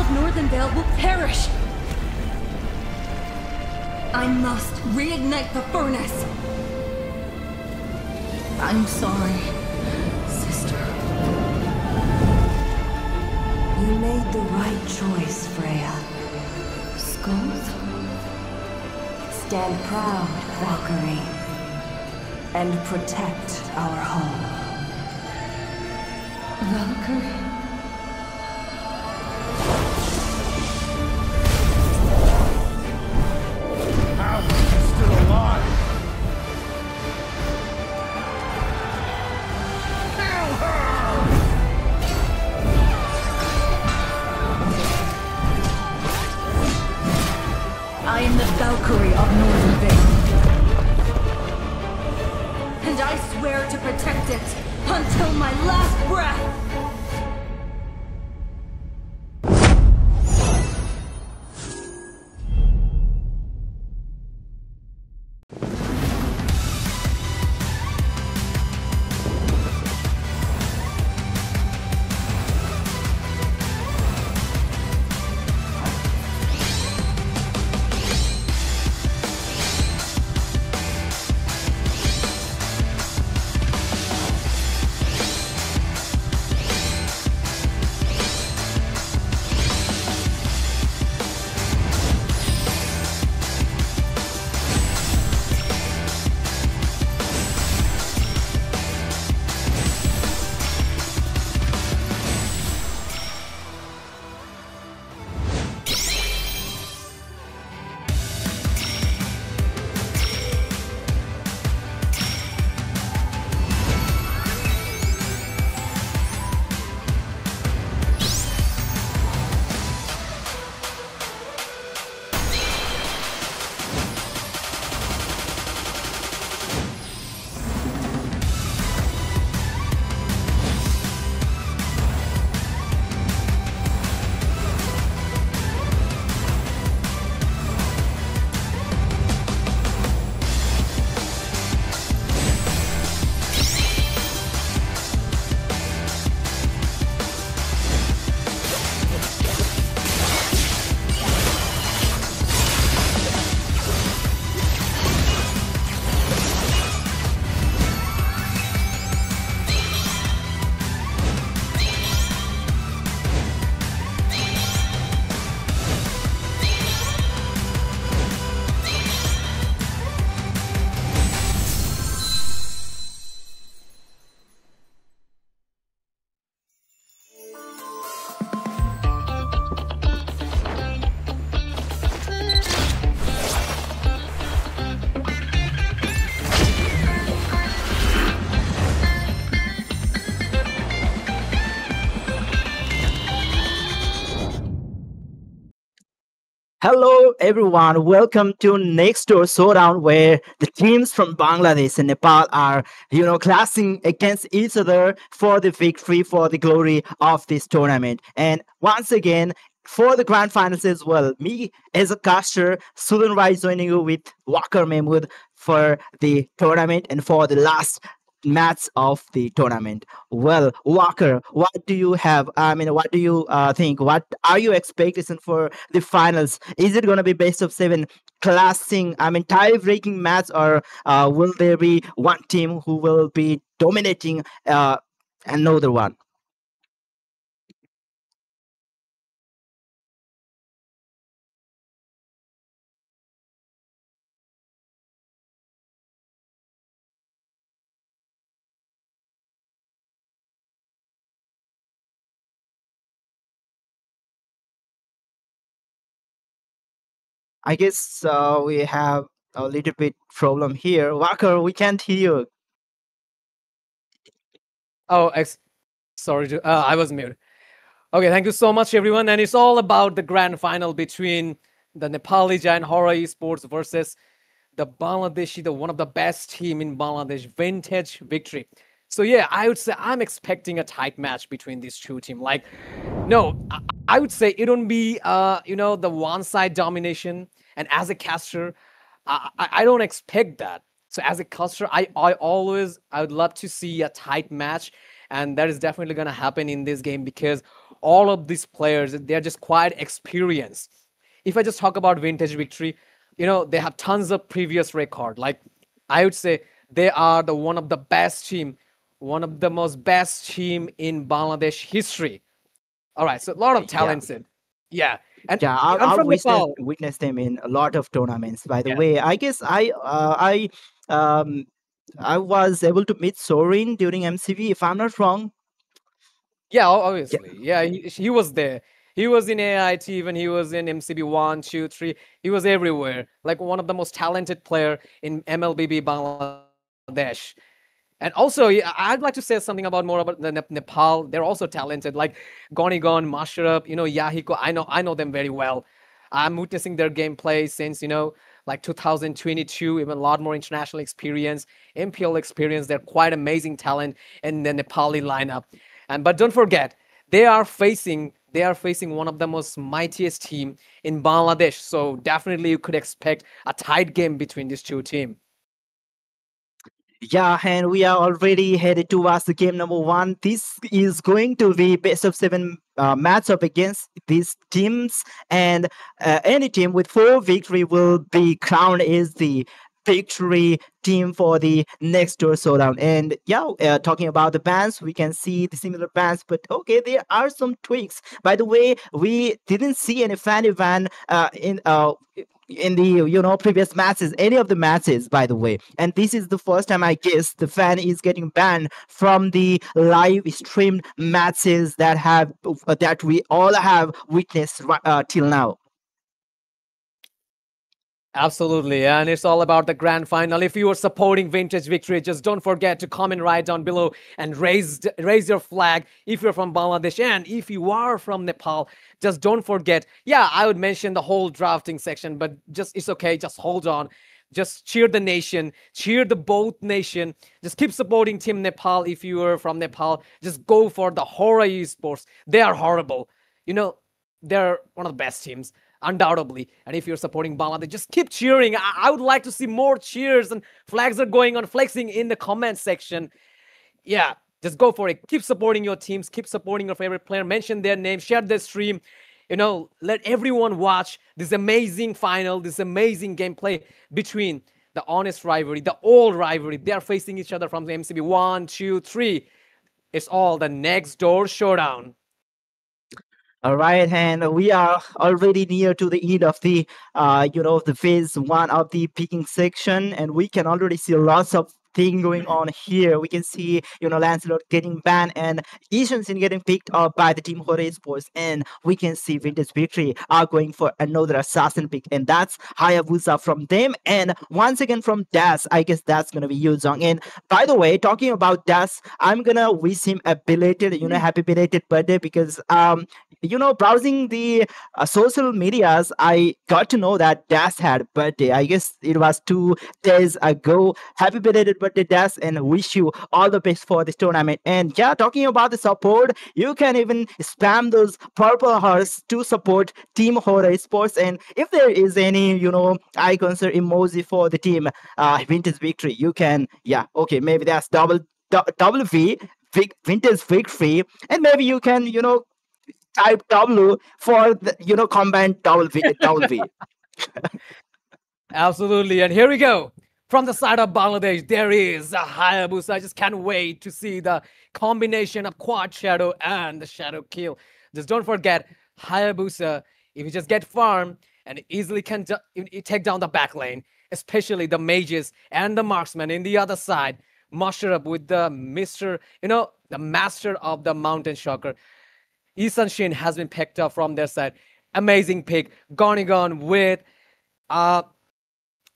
of Northern Vale will perish. I must reignite the furnace. I'm sorry, sister. You made the right choice, Freya. Skulls? Stand proud, Valkyrie, and protect our home. Valkyrie? How is she still alive? Kill her! I am the Valkyrie of Northern Vale. And I swear to protect it until my last breath! Hello everyone, welcome to next door Showdown where the teams from Bangladesh and Nepal are, clashing against each other for the victory, for the glory of this tournament. And once again, for the grand finals as well, me as a caster, Sudan Rai joining you with Walker Mahmood for the tournament and for the last match of the tournament. Well, Walker, what do you have? What do you think? What are your expectations for the finals? Is it going to be best of seven classing, tie-breaking match, or will there be one team who will be dominating another one? I guess we have a little bit problem here. Walker, we can't hear you. Oh, sorry, I was muted. Okay, thank you so much, everyone. And it's all about the grand final between the Nepali giant HORA esports versus the Bangladeshi, the one of the best team in Bangladesh, vintage victory. So yeah, I would say I'm expecting a tight match between these two teams. Like, no, I would say it won't be, the one-side domination. And as a caster, I don't expect that. So as a caster, I would love to see a tight match, and that is definitely gonna happen in this game because all of these players, they're just quite experienced. If I just talk about Vintage Victory, they have tons of previous record. Like I would say they are the one of the best team, one of the most best team in Bangladesh history. All right, so a lot of Yeah. talented. Yeah. And Yeah, I'm I've from Nepal. witnessed them in a lot of tournaments. By the Yeah. way, I guess I was able to meet Sorin during MCV, if I'm not wrong. Yeah, Yeah, obviously. Yeah, he was there. He was in AIT when he was in MCB 1, 2, 3. He was everywhere. Like one of the most talented player in MLBB Bangladesh. And also, yeah, I'd like to say something about more about the Nepal. They're also talented, like Gonigon, Masharab, Yahiko. I know them very well. I'm witnessing their gameplay since like 2022, even a lot more international experience, MPL experience. They're quite amazing talent in the Nepali lineup. And but don't forget, they are facing one of the most mightiest team in Bangladesh. So definitely you could expect a tight game between these two teams. yeah, and we are already headed towards the game number one. This is going to be best of seven matchup against these teams, and any team with four victory will be crowned as the victory team for the next door showdown. And yeah, talking about the bands, we can see the similar bands, but okay, there are some tweaks. By the way, we didn't see any fan event in the previous matches, any of the matches, by the way. And this is the first time, I guess, the fan is getting banned from the live streamed matches that we all have witnessed till now. Absolutely, and it's all about the grand final. If you are supporting Vintage Victory, just don't forget to comment right down below and raise your flag if you're from Bangladesh. And if you are from Nepal, just don't forget. Yeah, I would mention the whole drafting section, but just it's okay. Just hold on. Just cheer the nation, cheer the both nation. Just keep supporting Team Nepal. If you are from Nepal, just go for the HORA esports. They are horrible. You know, they're one of the best teams, undoubtedly. And if you're supporting Bangladesh, just keep cheering. I would like to see more cheers and flags are going on, flexing in the comment section. Yeah, just go for it. Keep supporting your teams. Keep supporting your favorite player. Mention their name. Share the stream. Let everyone watch this amazing final, this amazing gameplay between the honest rivalry, the old rivalry. They are facing each other from the MCB 1, 2, 3. It's all the next door showdown. All right, and we are already near to the end of the phase one of the picking section, and we can already see lots of thing going on here. We can see, Lancelot getting banned and Ishansin getting picked up by the team HORA Sports, and we can see Vintage Victory are going for another assassin pick, and that's Hayabusa from them, and once again from Das. I guess that's gonna be Yu Zhong. And by the way, talking about Das, I'm gonna wish him a belated, happy belated birthday because browsing the social medias, I got to know that Das had birthday. I guess it was 2 days ago. Happy belated birthday, Das, and wish you all the best for this tournament. And yeah, talking about the support, you can even spam those purple hearts to support Team HORA Sports. And if there is any, icons or emoji for the team Vintage Victory, you can, yeah, okay, maybe that's double V, Vintage Victory, and maybe you can, type W for the combined double V. Absolutely. And here we go. From the side of Bangladesh, there is a Hayabusa. I just can't wait to see the combination of quad shadow and the shadow kill. Just don't forget, Hayabusa, if you just get farm and easily can take down the back lane, especially the mages and the marksman in the other side, Masharab with the the master of the mountain shocker. Isan Shin has been picked up from their side. Amazing pick. Gonigon with Lapu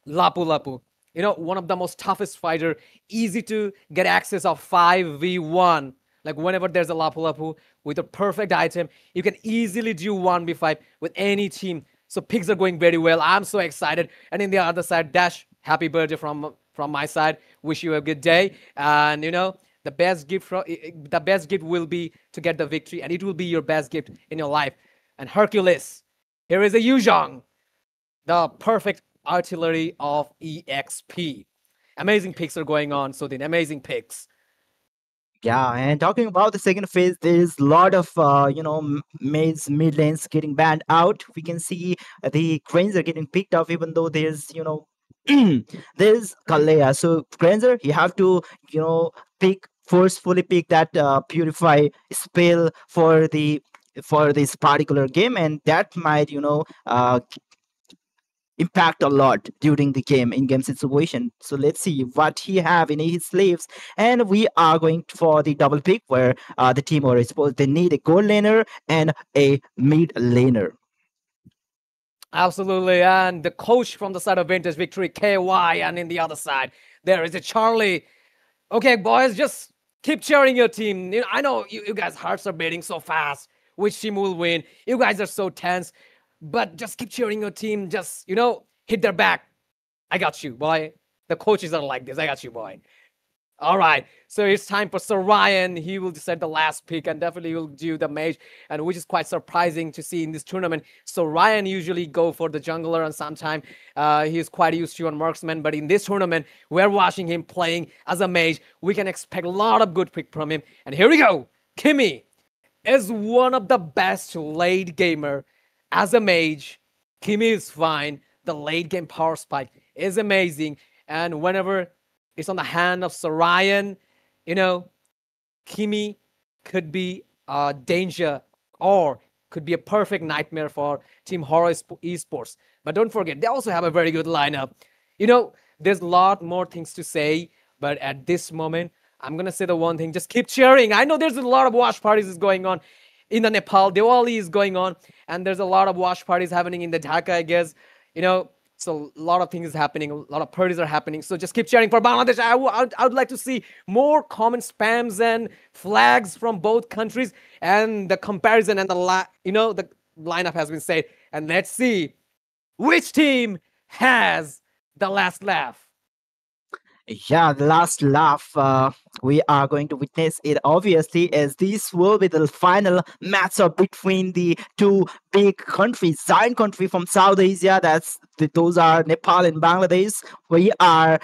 Lapu. One of the most toughest fighter. Easy to get access of 5v1. Like whenever there's a Lapu Lapu with a perfect item, you can easily do 1v5 with any team. So picks are going very well. I'm so excited. And in the other side, Dash, happy birthday from my side. Wish you a good day. And the best gift will be to get the victory, and it will be your best gift in your life. And Hercules, here is a Yu Zhong, the perfect artillery of EXP. Amazing picks are going on, so the amazing picks. Yeah, and talking about the second phase, there's a lot of mid lanes getting banned out. We can see the cranes are getting picked off, even though there's there's Kalea. So Cleanser, you have to pick forcefully pick that purify spell for this particular game, and that might impact a lot during the game in-game situation. So let's see what he have in his sleeves, and we are going for the double pick where the team or suppose they need a gold laner and a mid laner. Absolutely. And the coach from the side of Vintage Victory, KY, and in the other side, there is a Charlie. Okay, boys, just keep cheering your team. I know you guys' hearts are beating so fast. Which team will win? You guys are so tense. But just keep cheering your team. Just, hit their back. I got you, boy. The coaches are like this. I got you, boy. All right, so it's time for Sir Ryan. He will decide the last pick and definitely will do the mage, and which is quite surprising to see in this tournament. So Ryan usually go for the jungler, and sometimes he is quite used to on marksman. But in this tournament, we're watching him playing as a mage. We can expect a lot of good pick from him. And here we go. Kimmy is one of the best late gamer as a mage. Kimmy is fine. The late game power spike is amazing, and whenever it's on the hand of Sir Ryan, Kimmy could be a danger or could be a perfect nightmare for Team HORA Esports. But don't forget, they also have a very good lineup. There's a lot more things to say, but at this moment, I'm going to say the one thing, just keep cheering. I know there's a lot of watch parties is going on in the Nepal. Diwali is going on, and there's a lot of watch parties happening in the Dhaka, I guess. So a lot of things happening, a lot of parties are happening. So just keep cheering for Bangladesh. I would like to see more comment spams and flags from both countries, and the comparison and the lineup has been said. And let's see which team has the last laugh. Yeah, the last laugh we are going to witness it obviously, as this will be the final matchup between the two big countries, giant country from South Asia. Those are Nepal and Bangladesh. We are,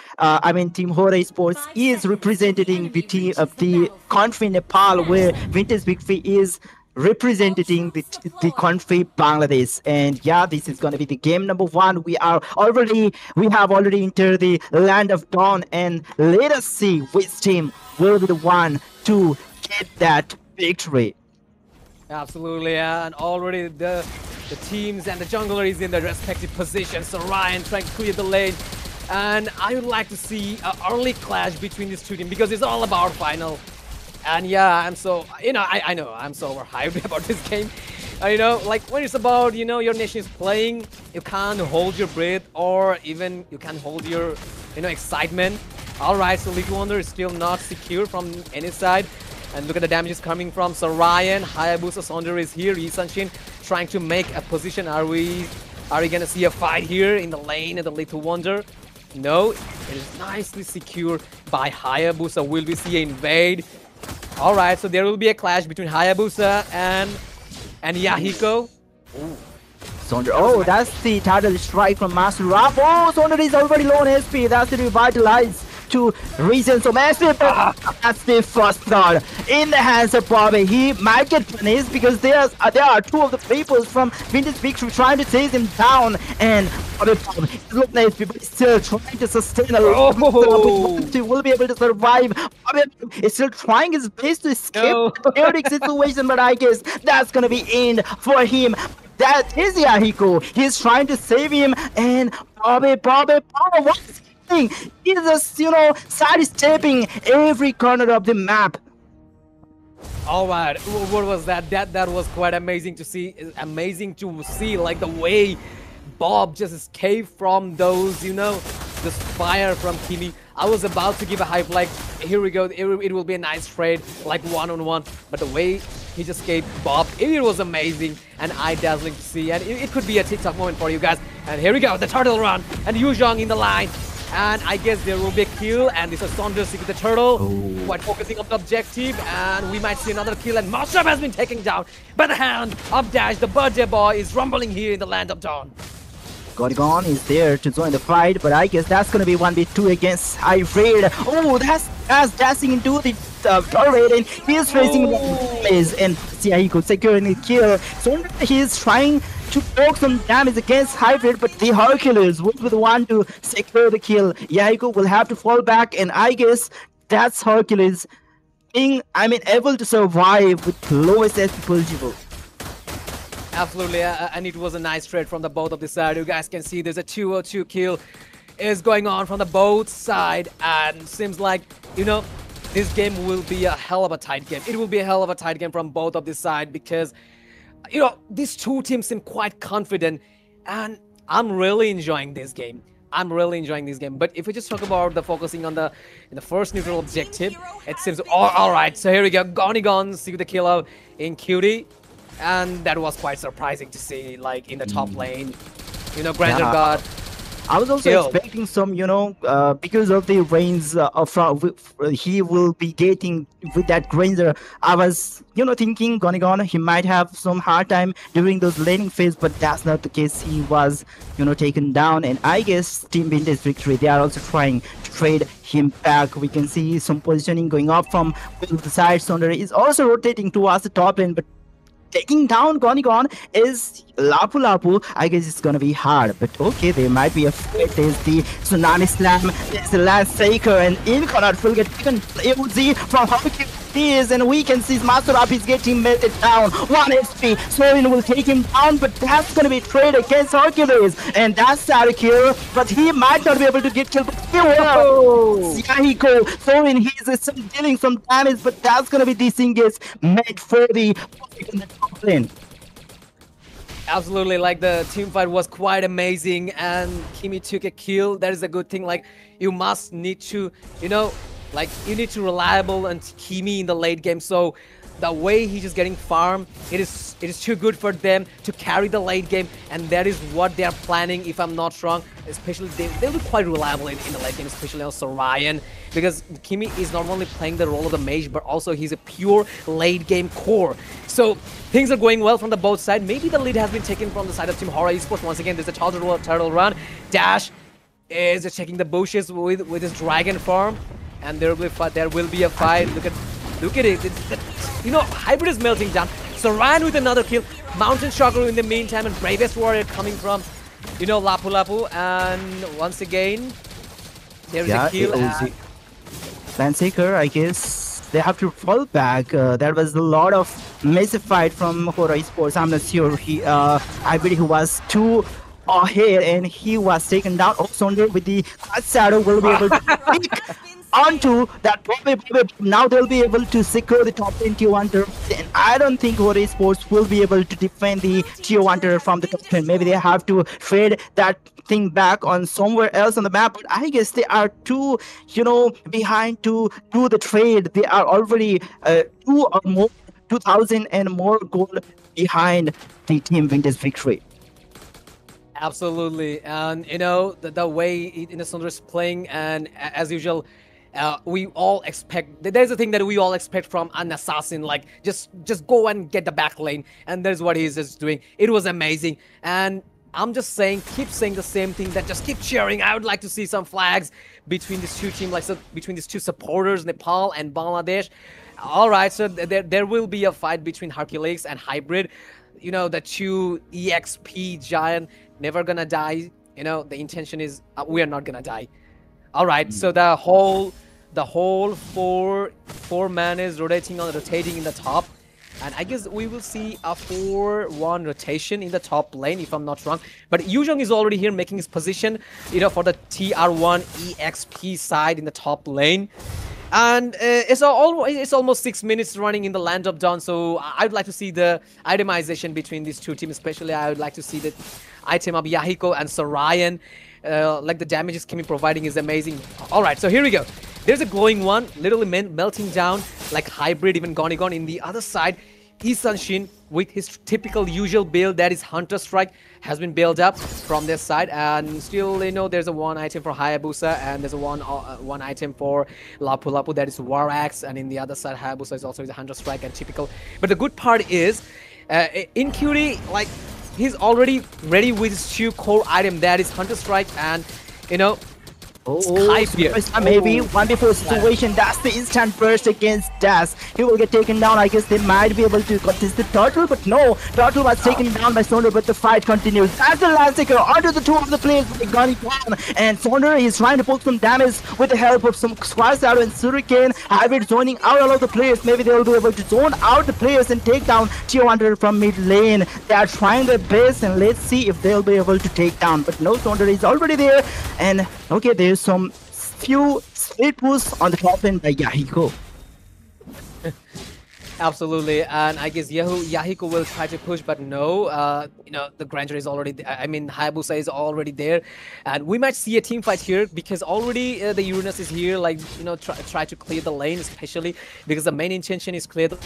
Team HORA Esports is representing the team of the country Nepal, where Vintage Victory is representing the country Bangladesh. And yeah, this is going to be the game number one. We have already entered the land of dawn, and let us see which team will be the one to get that victory. Absolutely, and already the teams and the jungler is in their respective positions. So Ryan trying to clear the lane, and I would like to see an early clash between these two teams because it's all about final. And yeah, I'm so, I know, I'm so overhyped about this game. Like when it's about, your nation is playing, you can't hold your breath, or even you can't hold your, excitement. All right, so Little Wonder is still not secure from any side. And look at the damages coming from Sir Ryan. Hayabusa Sonder is here. Yisanshin trying to make a position. Are we gonna see a fight here in the lane of the Little Wonder? No, it is nicely secured by Hayabusa. Will we see an invade? All right, so there will be a clash between Hayabusa and Yahiko. Ooh. Sonder, oh, that's the title strike from Master Rap. Oh, Sonder is already low on SP. That's the revitalize to reason so massive. That's the first thought in the hands of Bobby. He might get punished because there are two of the people from Vintage Victory trying to chase him down, and Bobby is low on SP, but still trying to sustain a lot. He will be able to survive. Bobby is still trying his best to escape the chaotic situation, but I guess that's gonna be end for him. That is Yahiko. He's trying to save him, and Bobby, what's happening? He's just, sidestepping every corner of the map. All right, what was that? That was quite amazing to see. Amazing to see, like the way Bob just escaped from those, this fire from Kimmy. I was about to give a hype, like, here we go, it will be a nice trade, like one-on-one, but the way he just escaped Bob, it was amazing and eye-dazzling to see, and it could be a TikTok moment for you guys. And here we go, the turtle run, and Yu Zhang in the line, and I guess there will be a kill, and this is Saunders with the turtle, quite focusing on the objective, and we might see another kill, and Moshab has been taken down by the hand of Dash. The birthday boy is rumbling here in the land of dawn. Gorgon is there to join the fight, but I guess that's gonna be 1v2 against Ifraid. Oh, that's dashing into the turret, and he is facing damage, and Yahiko securing the kill. So he is trying to poke some damage against Hybrid, but the Hercules will be the one to secure the kill. Yahiko will have to fall back, and I guess that's Hercules being, able to survive with lowest SP possible. Absolutely, and it was a nice trade from the both of the side. You guys can see there's a 2-0-2 kill is going on from the both side, and seems like, this game will be a hell of a tight game. It will be a hell of a tight game from both of the side because, these two teams seem quite confident, and I'm really enjoying this game. But if we just talk about the focusing on the first neutral objective, it seems all right. So here we go, Gonigon see the kill out in Cutie, and that was quite surprising to see, like in the top lane. Granger got. I was also expecting some, because of the range he will be getting with that Granger. I was, thinking Gonigon, he might have some hard time during those laning phase, but that's not the case. He was, taken down, and I guess Team Vintage Victory, they are also trying to trade him back. We can see some positioning going up from both the sides. Sonder is also rotating towards the top lane, but taking down Gonigon is Lapu Lapu. I guess it's gonna be hard, but okay, they might be afraid. There's the Tsunami Slam, there's the Last Shaker, and Inconat will get taken AOZ from Hurricane is, and we can see Master Up is getting melted down. 1 SP, Sorin will take him down, but that's gonna be trade against Hercules, and that's our kill, but he might not be able to get killed. Yahiko, Sorin, he's dealing some damage, but that's gonna be disengaged made for the in the top lane. Absolutely, like the team fight was quite amazing, and Kimi took a kill. That is a good thing. Like, you must need to, you need to reliable and Kimi in the late game. So the way he's just getting farm, it is too good for them to carry the late game, and that is what they are planning, if I'm not wrong. Especially they'll be quite reliable in the late game, especially also Ryan, because Kimi is not only playing the role of the mage, but also he's a pure late game core. So things are going well from the both sides. Maybe the lead has been taken from the side of Team HORA Esports. Once again, there's a turtle run. Dash is just checking the bushes with his dragon farm, and there will be a fight. Look at it. Hybrid is melting down. So Ryan with another kill. Mountain Shocker in the meantime, and Bravest Warrior coming from, Lapu Lapu. And once again, there's a kill. Landseeker, I guess they have to fall back. There was a lot of massive fight from HORA Esports. I'm not sure. Hybrid, who was too ahead, and he was taken down. Sonder with the shadow will be able to pick onto that Bobby. Now they'll be able to secure the top lane tier 1 turret, and I don't think HORA Esports will be able to defend the tier 1 turret from the top lane. Maybe they have to trade that thing back on somewhere else on the map, but I guess they are too, behind to do the trade. They are already 2,000 and more gold behind the Team Vintage Victory. Absolutely, and the way Sonder is playing, and as usual, we all expect. There's a thing that we all expect from an assassin, like just go and get the back lane, and that's what he's just doing. It was amazing, and I'm just saying, keep saying the same thing. That just keep cheering. I would like to see some flags between these two teams, between these two supporters, Nepal and Bangladesh. All right, so there will be a fight between Hercules and Hybrid. The two EXP giant never gonna die. The intention is we are not gonna die. All right, so the whole four man is rotating in the top, and I guess we will see a 4-1 rotation in the top lane, if I'm not wrong. But Yuzhong is already here making his position, for the TR1 EXP side in the top lane. And it's almost 6 minutes running in the Land of Dawn, so I'd like to see the itemization between these two teams. Especially, I would like to see the item of Yahiko and Sorayan. Like the damages Kimi providing is amazing. All right, so here we go. There's a glowing one, literally melting down like Hybrid, even Gonigon. In the other side, Isanshin with his typical usual build, that is Hunter Strike, has been built up from this side. And still, there's a one item for Hayabusa, and there's a one item for Lapu Lapu, that is War Axe. And in the other side, Hayabusa is also a Hunter Strike and typical. But the good part is, in Cutie, like, he's already ready with his two core item, that is Hunter Strike and, Sky Pierce. first time maybe 1v4 situation. That's the instant burst against Dash. He will get taken down. I guess they might be able to contest the Turtle, but no. Turtle was taken down by Sonder, but the fight continues. That's the last taker onto the two of the players with the gun down. And Sonder is trying to poke some damage with the help of some Squash Shadow and Shuriken. Hybrid zoning out all of the players. Maybe they will be able to zone out the players and take down Tier 100 from mid lane. They are trying their best, and let's see if they'll be able to take down. But no, Sonder is already there. And okay, there's some few split push on the top end by Yahiko. Absolutely, and I guess Yahiko will try to push, but no, you know, the Granger is already there. I mean, Hayabusa is already there, and we might see a team fight here because already the Uranus is here, like, you know, try to clear the lane, especially because the main intention is clear the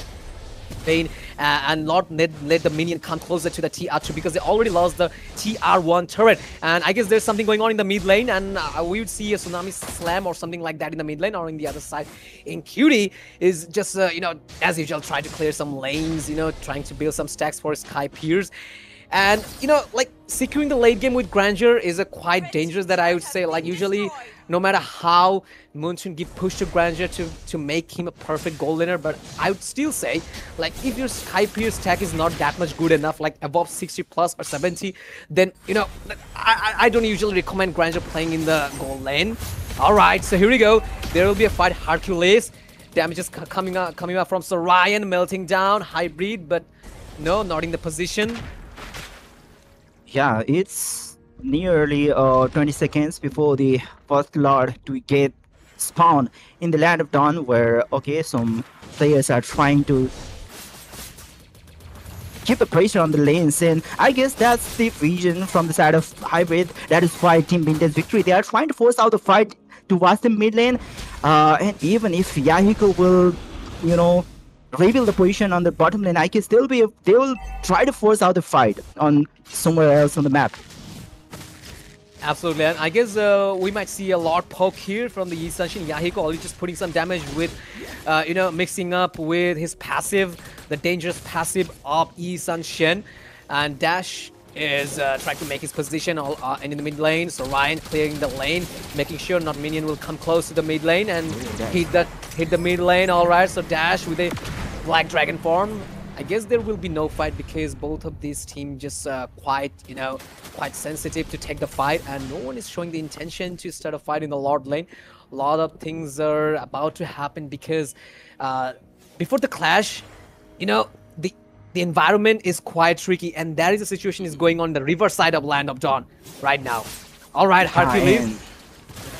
lane and not let the minion come closer to the TR2 because they already lost the TR1 turret. And I guess there's something going on in the mid lane, and we would see a tsunami slam or something like that in the mid lane or in the other side. In Cutie is just, you know, as usual, trying to clear some lanes, you know, trying to build some stacks for Sky Pierce. And, you know, like, securing the late game with Granger is a quite dangerous that I would say. Like, usually, no matter how Moonchun give push to Granger to make him a perfect goal laner, but I would still say, like, if your Sky Pierce stack is not that much good enough, like above 60 plus or 70, then, you know, I don't usually recommend Granger playing in the goal lane. Alright, so here we go. There will be a fight. Hercules. Damage is coming up from Sorion, melting down. Hybrid, but no, not in the position. Yeah, it's nearly 20 seconds before the first Lord to get spawned in the Land of Dawn, where, okay, some players are trying to keep the pressure on the lanes, and I guess that's the vision from the side of Hybrid. That is why Team Vintage victory. They are trying to force out the fight towards the mid lane, and even if Yahiko will, you know, reveal the position on the bottom lane, I guess they will try to force out the fight on somewhere else on the map. Absolutely, and I guess we might see a Lord poke here from the Yi Sunshin. Yahiko already just putting some damage with, you know, mixing up with his passive, the dangerous passive of Yi Sunshin, and Dash is trying to make his position in the mid lane. So Ryan clearing the lane, making sure not minion will come close to the mid lane and hit the mid lane. All right, so Dash with a Black Dragon form. I guess there will be no fight because both of these teams just quite sensitive to take the fight, and no one is showing the intention to start a fight in the Lord lane. A lot of things are about to happen because before the clash, you know, the environment is quite tricky, and that is the situation is going on the river side of Land of Dawn right now. All right, Hercules.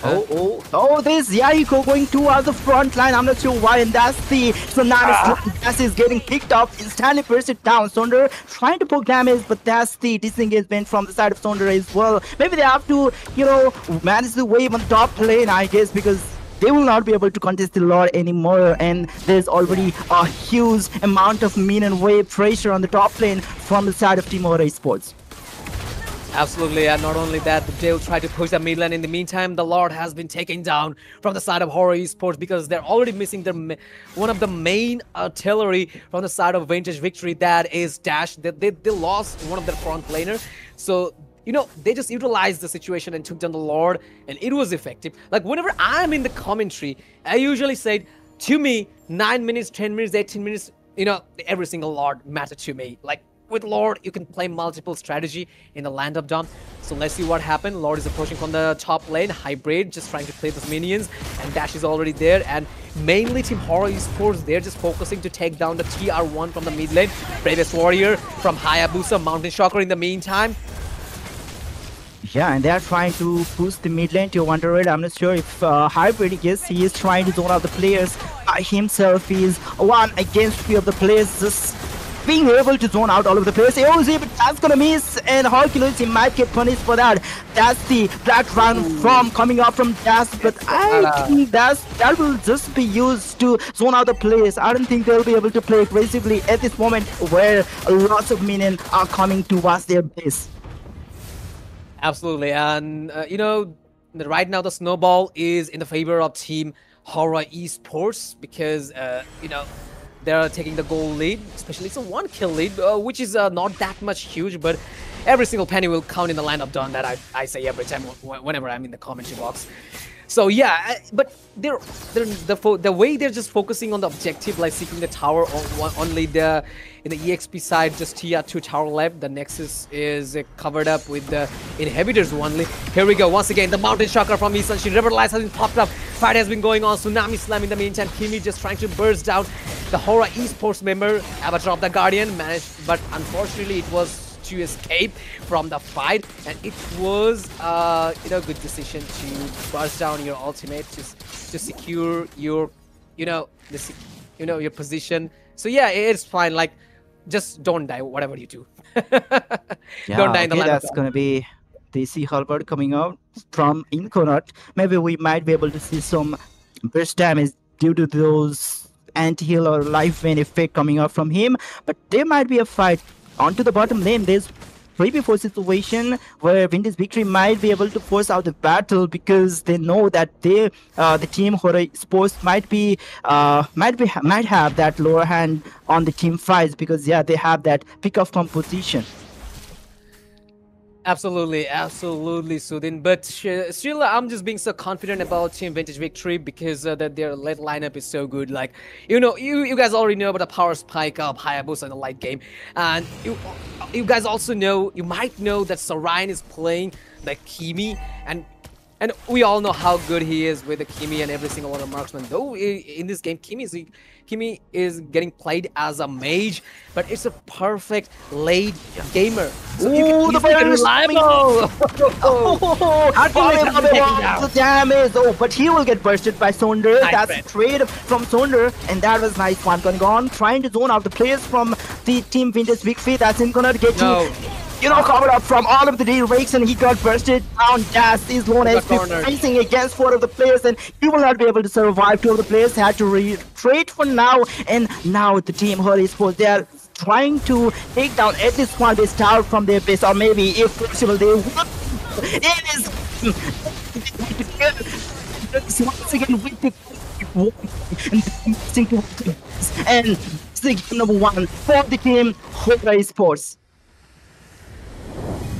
This Yahiko going towards the front line. I'm not sure why, and that's the Tsunami Dash is getting picked up, instantly burst it down. Sonder trying to poke damage, but that's the disengagement from the side of Sonder as well. Maybe they have to, you know, manage the wave on top lane, I guess, because they will not be able to contest the Lord anymore, and there's already a huge amount of minion wave pressure on the top lane from the side of Team HORA Esports. Absolutely, and not only that, they'll try to push the mid lane. In the meantime, the Lord has been taken down from the side of HORA Esports because they're already missing their one of the main artillery from the side of Vintage Victory, that is Dash. They lost one of their front laner, so, you know, they just utilized the situation and took down the Lord, and it was effective. Like, whenever I'm in the commentary, I usually say, to me, 9 minutes, 10 minutes, 18 minutes, you know, every single Lord matter to me. Like, with Lord, you can play multiple strategy in the Land of Dawn. So let's see what happened. Lord is approaching from the top lane. Hybrid just trying to play those minions, and Dash is already there. And mainly Team HORA Esports, they're just focusing to take down the TR1 from the mid lane. Bravest Warrior from Hayabusa, Mountain Shocker in the meantime. Yeah, and they are trying to push the mid lane to Wonder Red. I'm not sure if Hybrid, yes, he is trying to zone out the players by himself. He is one against 3 of the players, just being able to zone out all of the players. AOZ, but that's gonna miss, and Hercules, he might get punished for that. That's the Black Dragon from coming up from Dash, but I think that will just be used to zone out the players. I don't think they'll be able to play aggressively at this moment where lots of minions are coming towards their base. Absolutely, and you know, right now the snowball is in the favor of Team HORA Esports because you know, they're taking the goal lead, especially it's a 1-kill lead, which is not that much huge, but every single penny will count in the Land of Dawn. That I say every time whenever I'm in the commentary box. So yeah, but the way they're just focusing on the objective, like seeking the tower only the in the EXP side, just tier 2 tower left. The Nexus is covered up with the inhibitors only. Here we go once again. The Mountain Shocker from Isanshi. River Lights has been popped up. Fight has been going on. Tsunami Slam in the meantime. Kimi just trying to burst down the HORA esports member. Avatar of the Guardian managed, but unfortunately it was to escape from the fight, and it was good decision to burst down your ultimate to secure your your position. So yeah, it's fine. Like, just don't die whatever you do. Yeah, Don't die in the okay, line of that's gonna be the Sea Halberd coming out from Inconut. Maybe we might be able to see some burst damage due to those anti-heal or life vein effect coming out from him, but there might be a fight onto the bottom lane. There's 3v4 situation where Vintage Victory might be able to force out the battle because they know that they, the team HORA Sports might have that lower hand on the team fights because yeah, they have that pick of composition. Absolutely, absolutely, Sudin. But still, I'm just being so confident about Team Vintage Victory because that their late lineup is so good. Like, you guys already know about the power spike of Hayabusa in the late game, and you guys also know, you might know that Sarayan is playing the Kimi, and we all know how good he is with the Kimi and every single one of marksman. Though in this game, Kimi is getting played as a mage, but it's a perfect late gamer. So you can easily get reliable. The damage. Oh, but he will get bursted by Sonder. Nice That's trade. trade from Sonder, and that was nice one going on. Trying to zone out the players from the team Vintage Victory. That's in gonna get No. covered up from all of the D-rakes, and he got bursted down. Jazz is lone HP facing against 4 of the players, and he will not be able to survive. 2 of the players had to retreat for now, and now the team HORA Sports, they are trying to take down at this point this tower from their base, or maybe if possible they would. It is once again with the and it's the game number 1 for the team HORA Sports.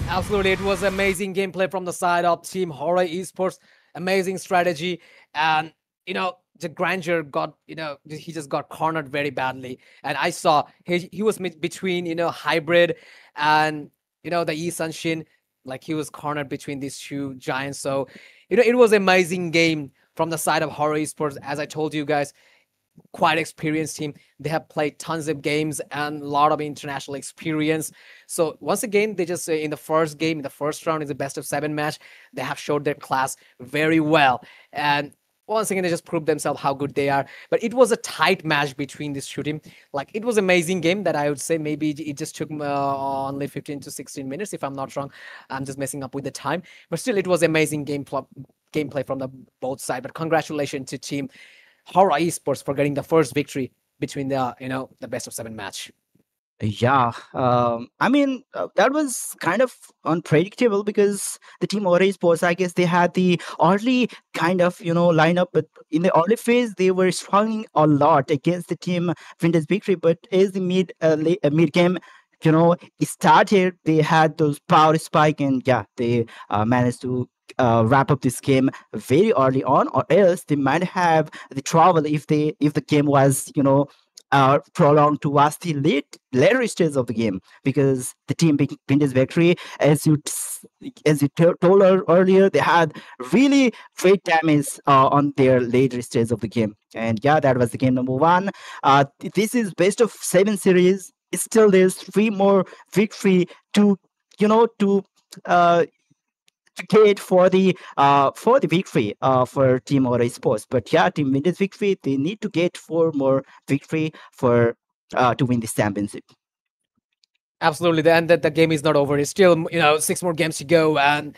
Absolutely, it was amazing gameplay from the side of Team HORA Esports. Amazing strategy, and the Granger got he just got cornered very badly, and I saw he was between Hybrid and the Sunshin, like he was cornered between these 2 giants. So it was amazing game from the side of HORA Esports. As I told you guys, quite experienced team. They have played tons of games and a lot of international experience. So once again, they just in the first game, in the first round, is a best of 7 match. They have showed their class very well, and once again they just proved themselves how good they are. But it was a tight match between these 2 teams. Like, it was amazing game that I would say maybe it just took only 15 to 16 minutes, if I'm not wrong. I'm just messing up with the time, but still it was amazing gameplay from the both sides. But congratulations to team HORA Esports for getting the first victory between the the best of 7 match. Yeah, I mean, that was kind of unpredictable because the team HORA Sports, I guess they had the early kind of, lineup, but in the early phase, they were struggling a lot against the team Vintage Victory. But as the mid game, it started, they had those power spike, and yeah, they managed to wrap up this game very early on, or else they might have the trouble if the game was prolonged towards the later stage of the game, because the team Vintage Victory, as you told earlier, they had really great damage on their later stage of the game. And yeah, that was the game number 1. This is best of 7 series. Still there's 3 more victory to get for the victory for Team HORA Sports. But yeah, Team Vintage Victory, they need to get 4 more victory for to win this championship. Absolutely, and that the game is not over. It's still 6 more games to go, and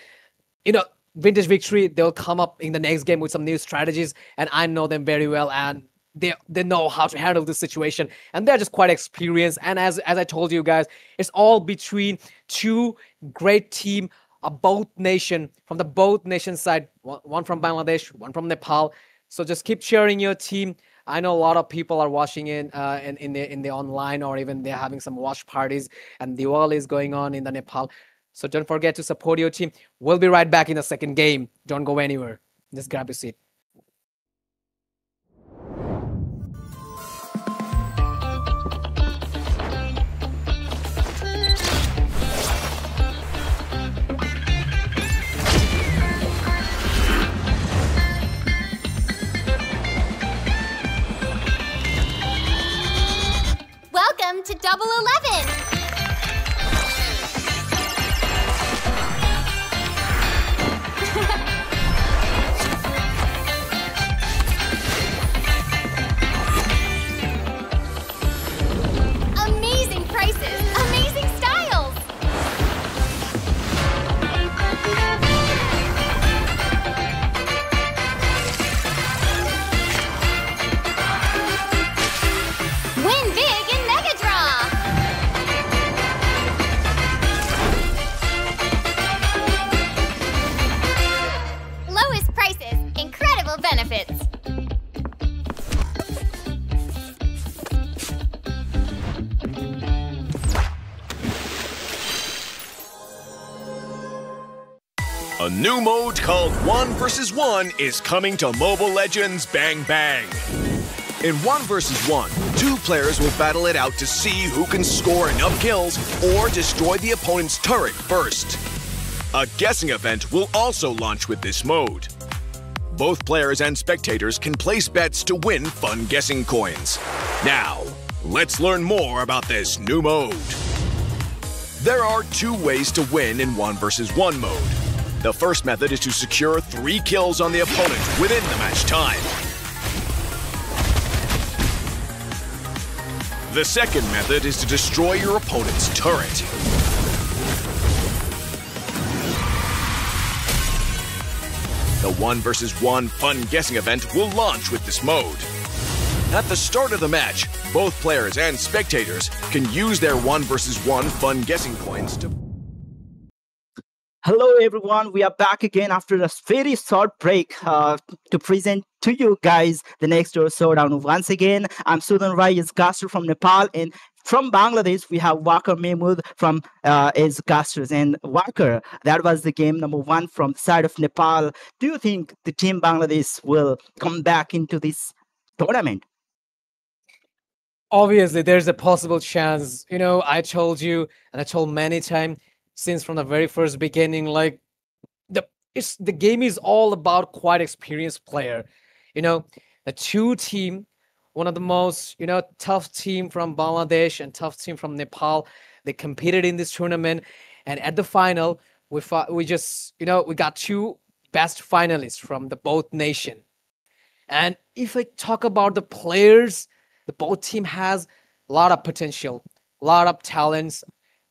Vintage Victory, they'll come up in the next game with some new strategies, and I know them very well, and they know how to handle this situation, and they're just quite experienced. And as I told you guys, it's all between 2 great team, both nation from the both nation side, one from Bangladesh, one from Nepal. So just keep cheering your team. I know a lot of people are watching in the online, or even they're having some watch parties, and Diwali is going on in the Nepal. So don't forget to support your team. We'll be right back in the second game. Don't go anywhere. Just grab your seat. Welcome to Double 11. Amazing prices, amazing styles. Win big in Mega Draw. Lowest prices, incredible benefits. A new mode called 1 vs 1 is coming to Mobile Legends Bang Bang. In 1 vs 1, 2 players will battle it out to see who can score enough kills or destroy the opponent's turret first. A guessing event will also launch with this mode. Both players and spectators can place bets to win fun guessing coins. Now, let's learn more about this new mode. There are 2 ways to win in 1 vs 1 mode. The first method is to secure 3 kills on the opponent within the match time. The second method is to destroy your opponent's turret. The 1 vs 1 fun guessing event will launch with this mode. At the start of the match, both players and spectators can use their 1 vs 1 fun guessing coins to... Hello everyone, we are back again after a very short break to present to you guys the next door showdown. Once again, I'm Sudan Rai, is caster from Nepal, and from Bangladesh we have Walker Mahmood from is casters. And Walker, that was the game number 1 from the side of Nepal. Do you think the team Bangladesh will come back into this tournament? Obviously, there's a possible chance. You know, I told you, and I told many times, since from the very first beginning, like the game is all about quite experienced player. You know, the 2 team, one of the most tough team from Bangladesh and tough team from Nepal. They competed in this tournament, and at the final, we got 2 best finalists from the both nation. And if I talk about the players, the both team has a lot of potential, a lot of talents.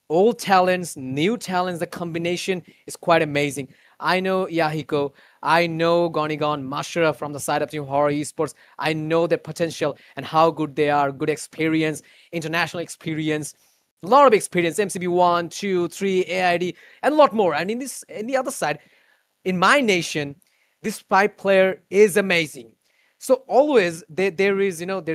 Old talents, new talents, the combination is quite amazing. I know Yahiko, I know Gonigon, Mashura from the side of Team HORA Esports. I know their potential and how good they are, good experience, international experience, a lot of experience, MCB 1, 2, 3, AID, and a lot more. And in the other side, in my nation, this 5 player is amazing. So always there's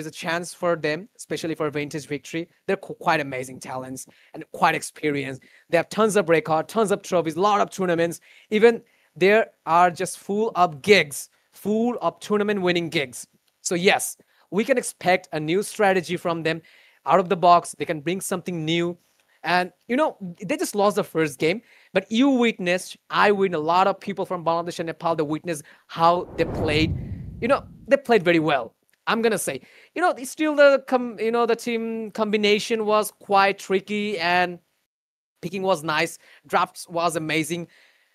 a chance for them, especially for Vintage Victory. They're quite amazing talents and quite experienced. They have tons of records, tons of trophies, a lot of tournaments. Even there are just full of gigs, full of tournament winning gigs. So yes, we can expect a new strategy from them. Out of the box, they can bring something new. And they just lost the first game, but you witnessed, I witnessed, a lot of people from Bangladesh and Nepal, they witnessed how they played. They played very well. I'm gonna say, still the team combination was quite tricky and picking was nice. Drafts was amazing,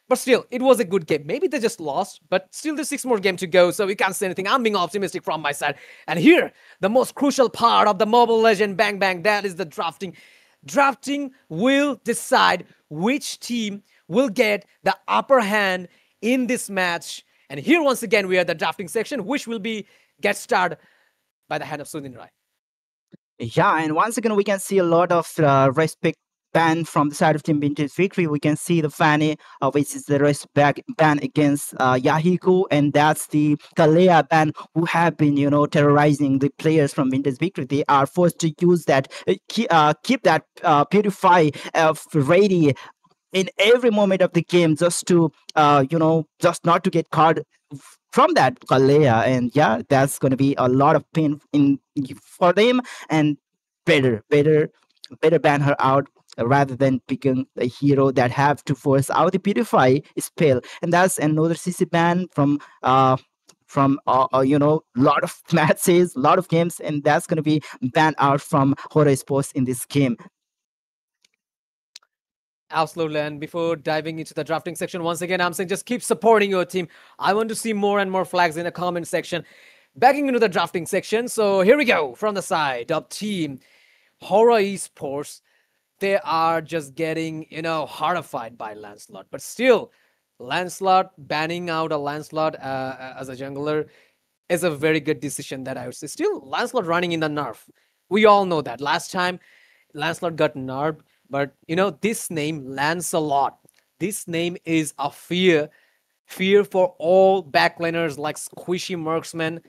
but still, it was a good game. Maybe they just lost, but still there's 6 more games to go, so we can't say anything. I'm being optimistic from my side. And here, the most crucial part of the Mobile Legend Bang Bang, that is the drafting. Drafting will decide which team will get the upper hand in this match. And here, once again, we are at the drafting section, which will get started by the hand of Sudin Rai. Yeah, and once again, we can see a lot of respect ban from the side of Team Vintage Victory. We can see the Fanny, which is the respect ban against Yahiko, and that's the Kalea ban, who have been, terrorizing the players from Vintage Victory. They are forced to use that, keep that Purify ready in every moment of the game, just to just not to get caught from that Kalea, and yeah, that's going to be a lot of pain in for them, and better ban her out rather than picking a hero that have to force out the purify spell, and that's another CC ban from lot of matches, lot of games, and that's going to be banned out from HORA Sports in this game. Absolutely. And before diving into the drafting section, once again, I'm saying just keep supporting your team. I want to see more and more flags in the comment section. Backing into the drafting section. So here we go. From the side of team HORA Esports, they are just getting, horrified by Lancelot. But still, Lancelot, banning out a Lancelot as a jungler is a very good decision that I would say. Still, Lancelot running in the nerf. We all know that. Last time, Lancelot got nerfed. But, this name, Lancelot, this name is a fear for all backliners like squishy marksmen.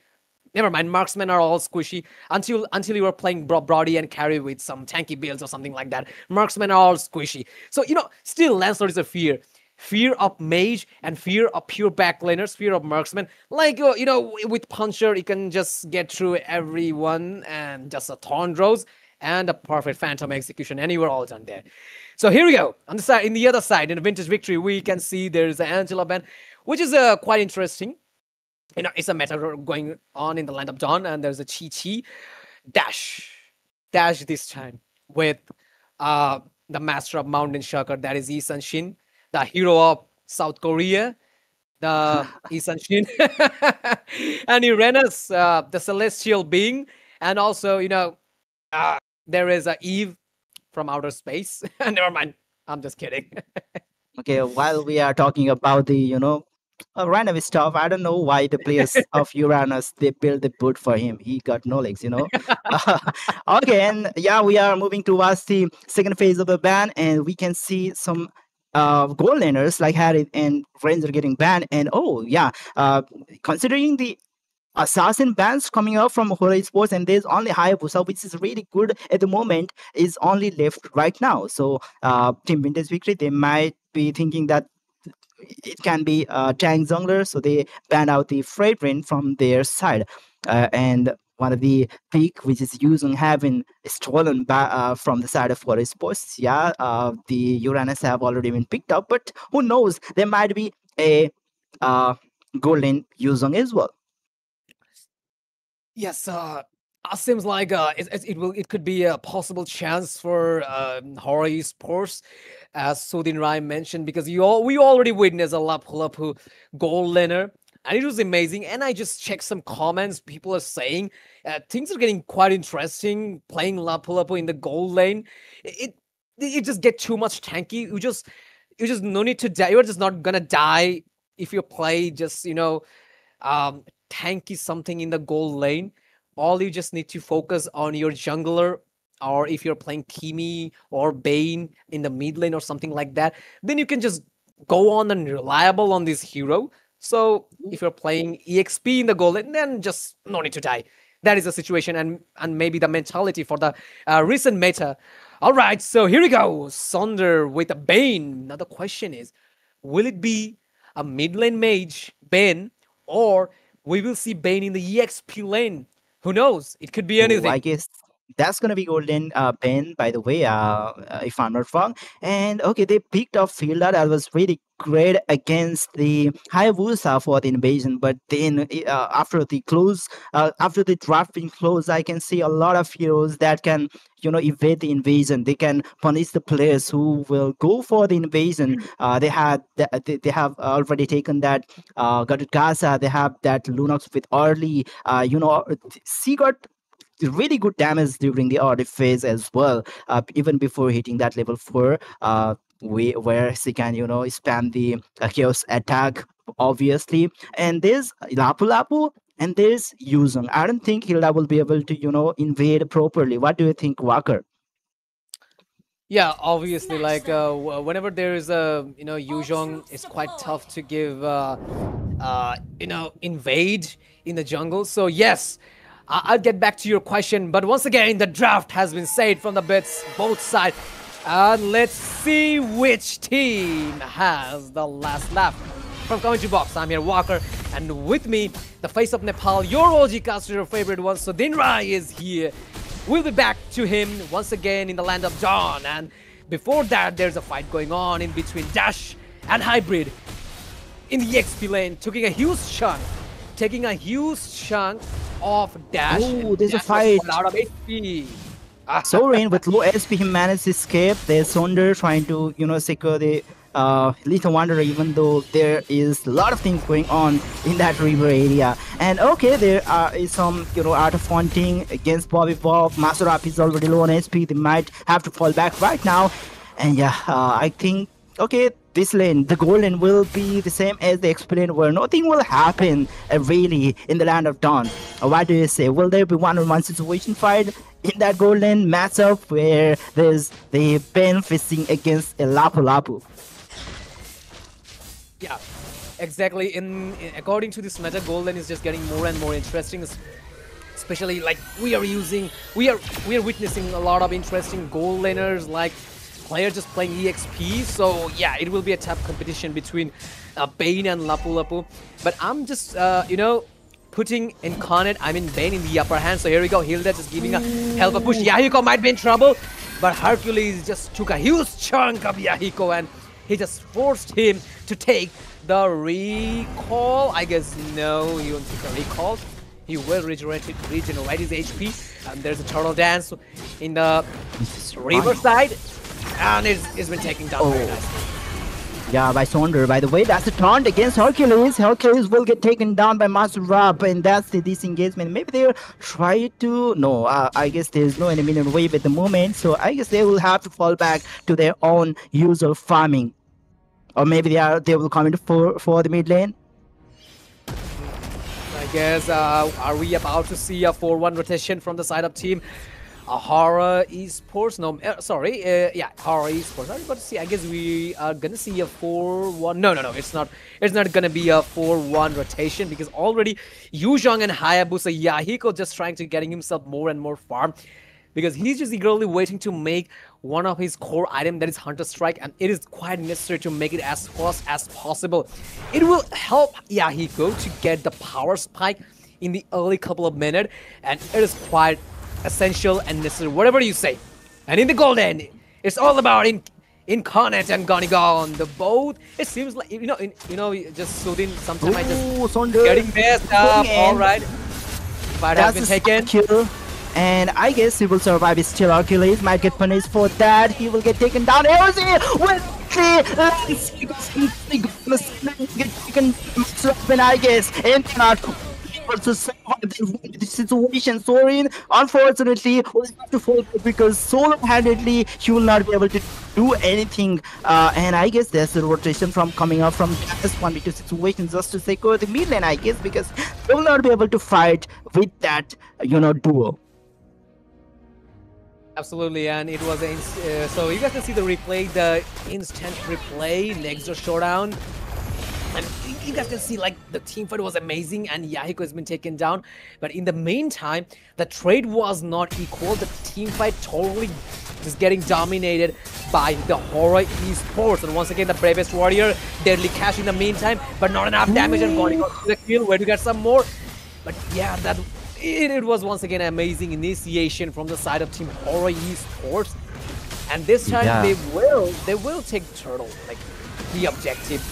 Never mind, marksmen are all squishy until you are playing Brody and carry with some tanky builds or something like that. Marksmen are all squishy. So, still Lancelot is a fear. Fear of mage and fear of pure backliners, fear of marksmen. Like, with Puncher, you can just get through everyone and just a Thornrose and a perfect phantom execution anywhere all done there. So here we go. On the side, in the other side, in the Vintage Victory, we can see there's an Angela ban, which is quite interesting. It's a meta going on in the Land of Dawn, and there's a Chi Dash this time with the Master of Mountain Shocker, that is Lee Sun-shin, the hero of South Korea, the Lee Sun-shin, and Uranus, the celestial being, and also there is a Eve from outer space. Never mind. I'm just kidding. Okay, while we are talking about the, random stuff, I don't know why the players of Uranus, they built the boot for him. He got no legs, Okay, and yeah, we are moving towards the second phase of the ban, and we can see some gold laners like Harry and Ranger getting banned. And considering the assassin bans coming out from HORA Esports, and there's only Hayabusa, which is really good at the moment, is only left right now. So Team Vintage Victory, they might be thinking that it can be tank jungler, so they banned out the Fragrant from their side. And one of the pick, which is using having stolen from the side of HORA Esports. Yeah, the Uranus have already been picked up, but who knows? There might be a golden Yuzong as well. Yes, seems like it could be a possible chance for HORA Esports, as Sudin Rai mentioned, because we already witnessed a Lapu gold laner, and it was amazing. And I just checked some comments. People are saying things are getting quite interesting playing Lapu in the gold lane. It just get too much tanky. You just no need to die. You're just not gonna die if you play just tanky something in the gold lane. All you just need to focus on your jungler, or if you're playing Kimi or Bane in the mid lane or something like that, then you can just go on and reliable on this hero. So if you're playing EXP in the gold lane, then just no need to die. That is the situation, and maybe the mentality for the recent meta. All right, so here we go. Sonder with a Bane. Now the question is, will it be a mid lane mage Bane, or we will see Bane in the EXP lane? Who knows? It could be anything. I guess that's going to be golden Ben, by the way, if I'm not wrong. And okay, they picked up Fielder. That was really great against the Hayabusa for the invasion. But then after the draft being closed, I can see a lot of heroes that can, evade the invasion. They can punish the players who will go for the invasion. They have already taken that Gaza. They have that Lunox with early. She got really good damage during the early phase as well, even before hitting that level 4, where she can spam the chaos attack, obviously. And there's Lapu and there's Yuzong. I don't think Hilda will be able to invade properly. What do you think, Walker? Yeah, obviously, like whenever there is a Yuzong, it's quite tough to give invade in the jungle. So yes, I'll get back to your question, but once again, the draft has been said from the bits, both sides. And let's see which team has the last laugh. from Commentary Box. I'm here, Walker, and with me, the face of Nepal, your OG caster, your favorite one, Sudhin Rai is here. We'll be back to him once again in the land of Dawn, and before that, there's a fight going on in between Dash and Hybrid in the XP lane, taking a huge chunk of Dash. Oh, there's a Dash fight. was out of HP. Sorin with low SP, he managed to escape. There's Sonder trying to, secure the Lethal Wanderer, even though there is a lot of things going on in that river area. And okay, there is some, art of haunting against Bobby Bob. Masurap is already low on SP. They might have to fall back right now. And yeah, I think, okay, this lane, the gold lane, will be the same as the XP lane, where nothing will happen really in the land of Dawn. What do you say? Will there be one-on-one situation fight in that gold lane matchup where there's the Ben facing against a Lapu Lapu? Yeah, exactly. According to this meta, gold lane is just getting more and more interesting. Especially like we are witnessing a lot of interesting gold laners, like players just playing EXP. So yeah, it will be a tough competition between Bane and Lapu Lapu. But I'm just putting Incarnate, Bane in the upper hand. So here we go, Hilda just giving a help a push. Yahiko might be in trouble, but Hercules just took a huge chunk of Yahiko and he just forced him to take the recall. I guess no, he won't take a recall. He will regenerate his HP. And there's a turtle dance in the river side, and it's been taken down very nicely. Yeah, by Sonder. By the way, that's a taunt against Hercules. Hercules will get taken down by Masurap, and that's the disengagement. Maybe they'll try to... No, I guess there's no enemy in wave at the moment, so I guess they will have to fall back to their own usual farming. Or maybe they will come in for the mid lane. I guess, are we about to see a 4-1 rotation from the side of team HORA ESPORTS? No, sorry, yeah, HORA ESPORTS. Are we about to see? I guess we are gonna see a 4-1. No, it's not. It's not gonna be a 4-1 rotation because already Yuzhong and Hayabusa Yahiko just trying to getting himself more and more farm, because he's just eagerly waiting to make one of his core item, that is Hunter Strike, and it is quite necessary to make it as fast as possible. It will help Yahiko to get the power spike in the early couple of minutes, and it is quite essential and necessary, whatever you say. And in the golden, it's all about Incarnate and Gonigon. The both, it seems like just Sudhin. Sometimes I just getting messed up. All right, fight has been taken. Kill. And I guess he will survive. It's still Hercules might get punished for that. He will get taken down. Eozy with the I guess versus the situation. Sorin, unfortunately, will have to fall because solo-handedly he will not be able to do anything. And I guess there's a rotation from coming up from this 1v2 situation just to secure the mid lane, I guess, because they will not be able to fight with that, duo. Absolutely, and it was so you guys can see the replay, the instant replay next to Showdown, and you guys can see like the team fight was amazing and Yahiko has been taken down, but in the meantime the trade was not equal. The team fight totally just getting dominated by the HORA ESPORTS, and once again the bravest warrior, deadly cash in the meantime, but not enough damage and going to the kill. Where to get some more? But yeah, that it was once again an amazing initiation from the side of team HORA ESPORTS, and this time they will take turtle, like the objective.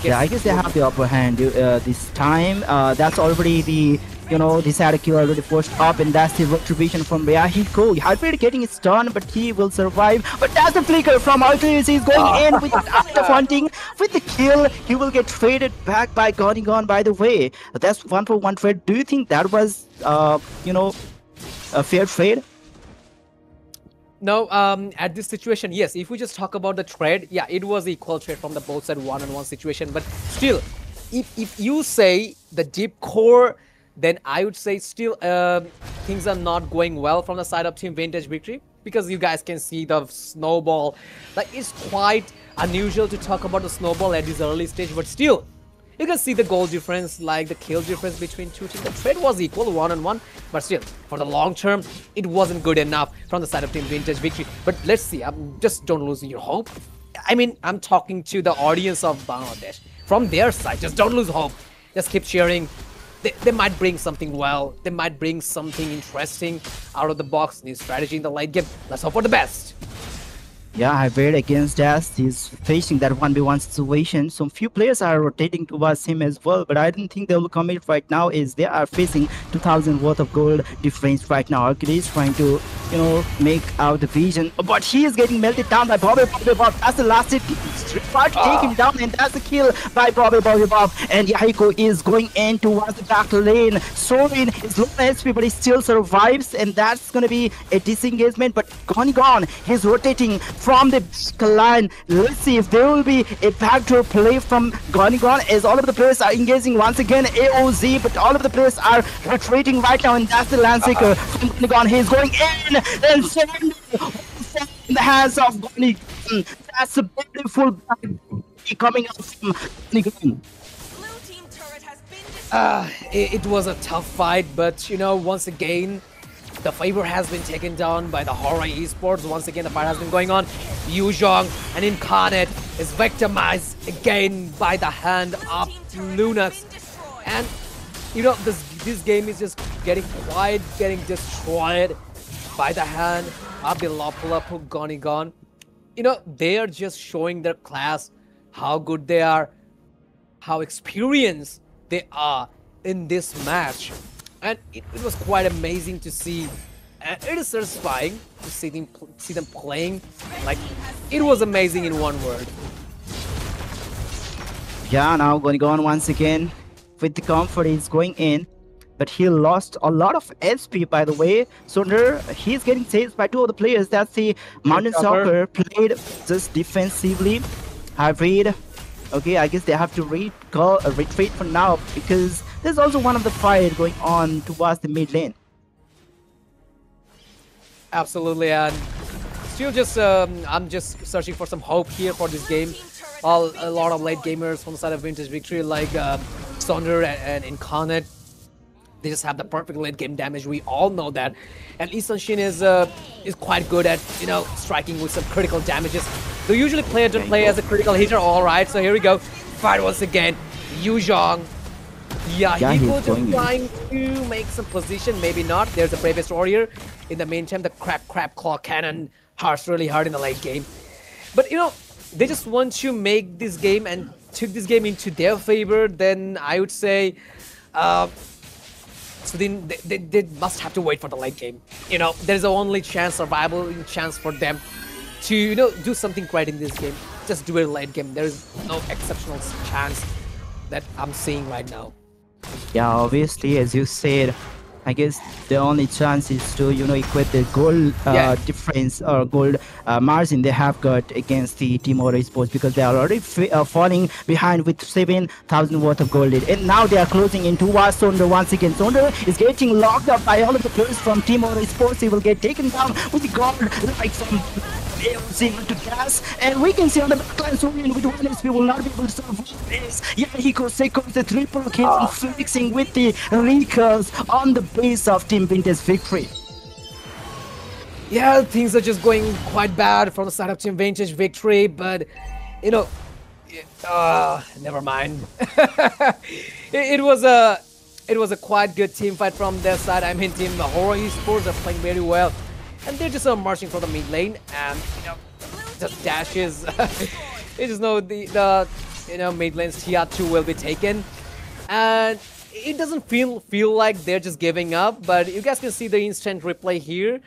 Yeah, I guess they have the upper hand this time. That's already the the side kill already forced up, and that's the retribution from Yahiko. Hybrid getting his turn, but he will survive. But that's the flicker from Hercules. He's going in with the active hunting with the kill. He will get traded back by Gonigon. By the way, that's 1-for-1 trade. Do you think that was a fair trade? No, at this situation, yes. If we just talk about the trade, yeah, it was equal trade from the both side one-on-one situation. But still, if you say the deep core, then I would say still things are not going well from the side of Team Vintage Victory, because you guys can see the snowball. Like, it's quite unusual to talk about the snowball at this early stage, but still, you can see the goal difference, like the kill difference between two teams. The trade was equal, one-on-one, but still, for the long term, it wasn't good enough from the side of Team Vintage Victory. But let's see, just don't lose your hope. I mean, I'm talking to the audience of Bangladesh. from their side. Just don't lose hope. Just keep cheering. They might bring something well. They might bring something interesting out of the box. New strategy in the late game. Let's hope for the best. Yeah, I bet against Das, he's facing that 1v1 situation. Some few players are rotating towards him as well, but I don't think they will commit right now as they are facing 2000 worth of gold difference right now. Arcade is trying to, make out the vision, but he is getting melted down by Bobby Bob. That's the last hit. Try to take him down, and that's the kill by Bobby Bob. And Yahiko is going in towards the back lane. Sorin is low HP, but he still survives, and that's going to be a disengagement, but gone. He's rotating from the line. Let's see if there will be a backdoor play from Gone as all of the players are engaging once again AOZ, but all of the players are retreating right now, and that's the Landseeker from Gone. He's going in and in the hands of Gone. That's a beautiful coming out from Gone. It was a tough fight, but once again, the favor has been taken down by the HORA Esports. Once again, the fight has been going on. Yuzhong and Incarnate is victimized again by the hand of Lunax. And, this game is just getting destroyed by the hand of the Lopulapu Gone. They are just showing their class, how good they are, how experienced they are in this match. And it was quite amazing to see, and it is satisfying to see them playing. Like, it was amazing in one word. Yeah, now Gone once again with the comfort. He's going in, but he lost a lot of SP, by the way. So he's getting chased by two of the players. That's the Mountain Soccer played just defensively. Hybrid. Okay, I guess they have to retreat for now, because there's also one of the fight going on towards the mid lane. Absolutely, and still just I'm just searching for some hope here for this game. A lot of late gamers from the side of Vintage Victory, like Sonder and Incarnate, they just have the perfect late game damage. We all know that, and Lee Sun-shin is quite good at striking with some critical damages. They usually play as a critical hitter. All right, so here we go. Fight once again. Yuzhong. Yeah, he was just trying to make some position. Maybe not. There's a Bravest Warrior. In the meantime, the Crab Claw Cannon hurts really hard in the late game. But they just want to make this game and took this game into their favor. Then I would say, so then they must have to wait for the late game. There's the only survival chance for them to do something great in this game. Just do it late game. There is no exceptional chance that I'm seeing right now. Yeah, obviously, as you said, I guess the only chance is to equate the gold difference or gold margin they have got against the Team HORA Esports, because they are already falling behind with 7,000 worth of gold lead, and now they are closing into Sonder once again. Sonder is getting locked up by all of the players from Team HORA Esports. He will get taken down with the guard like from AOC to gas, and we can see on the backline Sorin with 1 HP will not be able to survive this. Yahiko Seiko's the triple kill flexing with the recalls on the base of Team Vintage Victory. Yeah, things are just going quite bad from the side of Team Vintage Victory, but never mind. it was a quite good team fight from their side. I mean, Team HORA Esports are playing very well. And they're just marching from the mid lane, and just dashes. You just know the mid lane's TR2 will be taken, and it doesn't feel like they're just giving up. But you guys can see the instant replay here,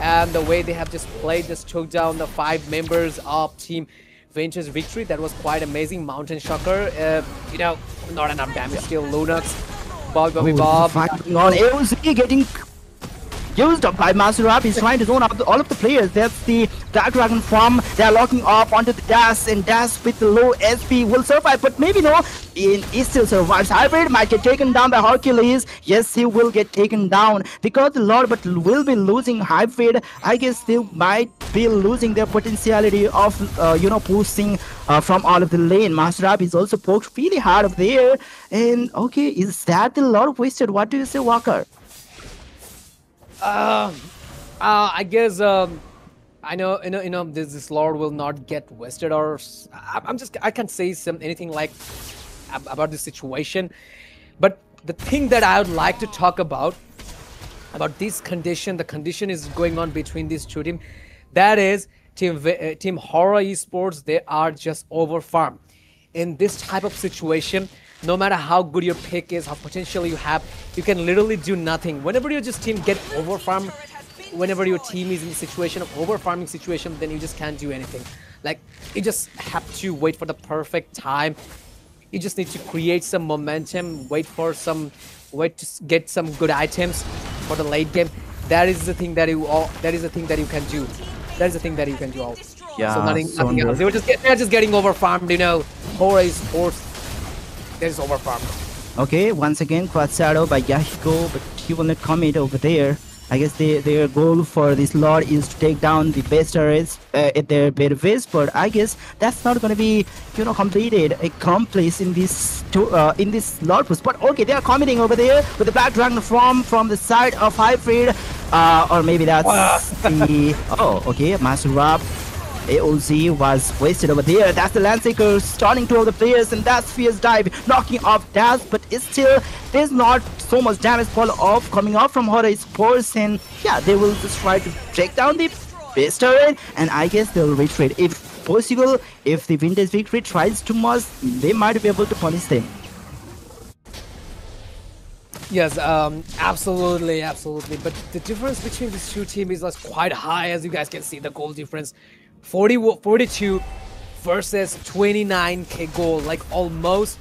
and the way they have just played, just choked down the 5 members of Team Vintage Victory. That was quite amazing. Mountain Shocker, not enough damage still. Lunax, Bobby Bob. Fighting on AOZ getting used up by Masurab. He's trying to zone out all of the players. That's the Dark Dragon farm. They are locking off onto the Das, and Das with the low SP will survive, but maybe no. He still survives. Hybrid might get taken down by Hercules. Yes, he will get taken down. They got the Lord, but will be losing Hybrid. I guess they might be losing their potentiality of pushing from all of the lane. Masurab is also poked really hard up there, and okay, is that the Lord wasted? What do you say, Walker? I guess I know this Lord will not get wasted, or I can't say anything like about this situation. But the thing that I would like to talk about this condition, the condition is going on between these two teams. That is Team HORA Esports. They are just over farm. In this type of situation, no matter how good your pick is, how potential you have, you can literally do nothing. Whenever your just team get over farm, whenever your team is in the situation of over farming situation, then you just can't do anything. Like, you just have to wait for the perfect time. You just need to create some momentum, wait to get some good items for the late game. That is the thing that you can do. That is the thing that you can do. Yeah, so nothing else. They're just getting over farmed, HORA Esports, they're just over farmed. Okay, once again, quad shadow by Yahiko, but he will not commit over there. I guess their goal for this lot is to take down the best turrets at their base, but I guess that's not going to be, completed, accomplished in this lot push. But okay, they are committing over there with the Black Dragon from the side of Hybrid, or maybe that's the okay, Master Rap. AOZ was wasted over there. That's the Landseeker stunning two of the players, and that's Fierce Dive knocking off Dash, but it's still, there's not so much damage coming off from HORA Esports, and yeah, they will just try to break down the base turret, and I guess they'll retreat. If possible, if the Vintage Victory tries too much, they might be able to punish them. Yes, absolutely. But the difference between these two teams is quite high, as you guys can see, the goal difference. 42 versus 29k goal, like almost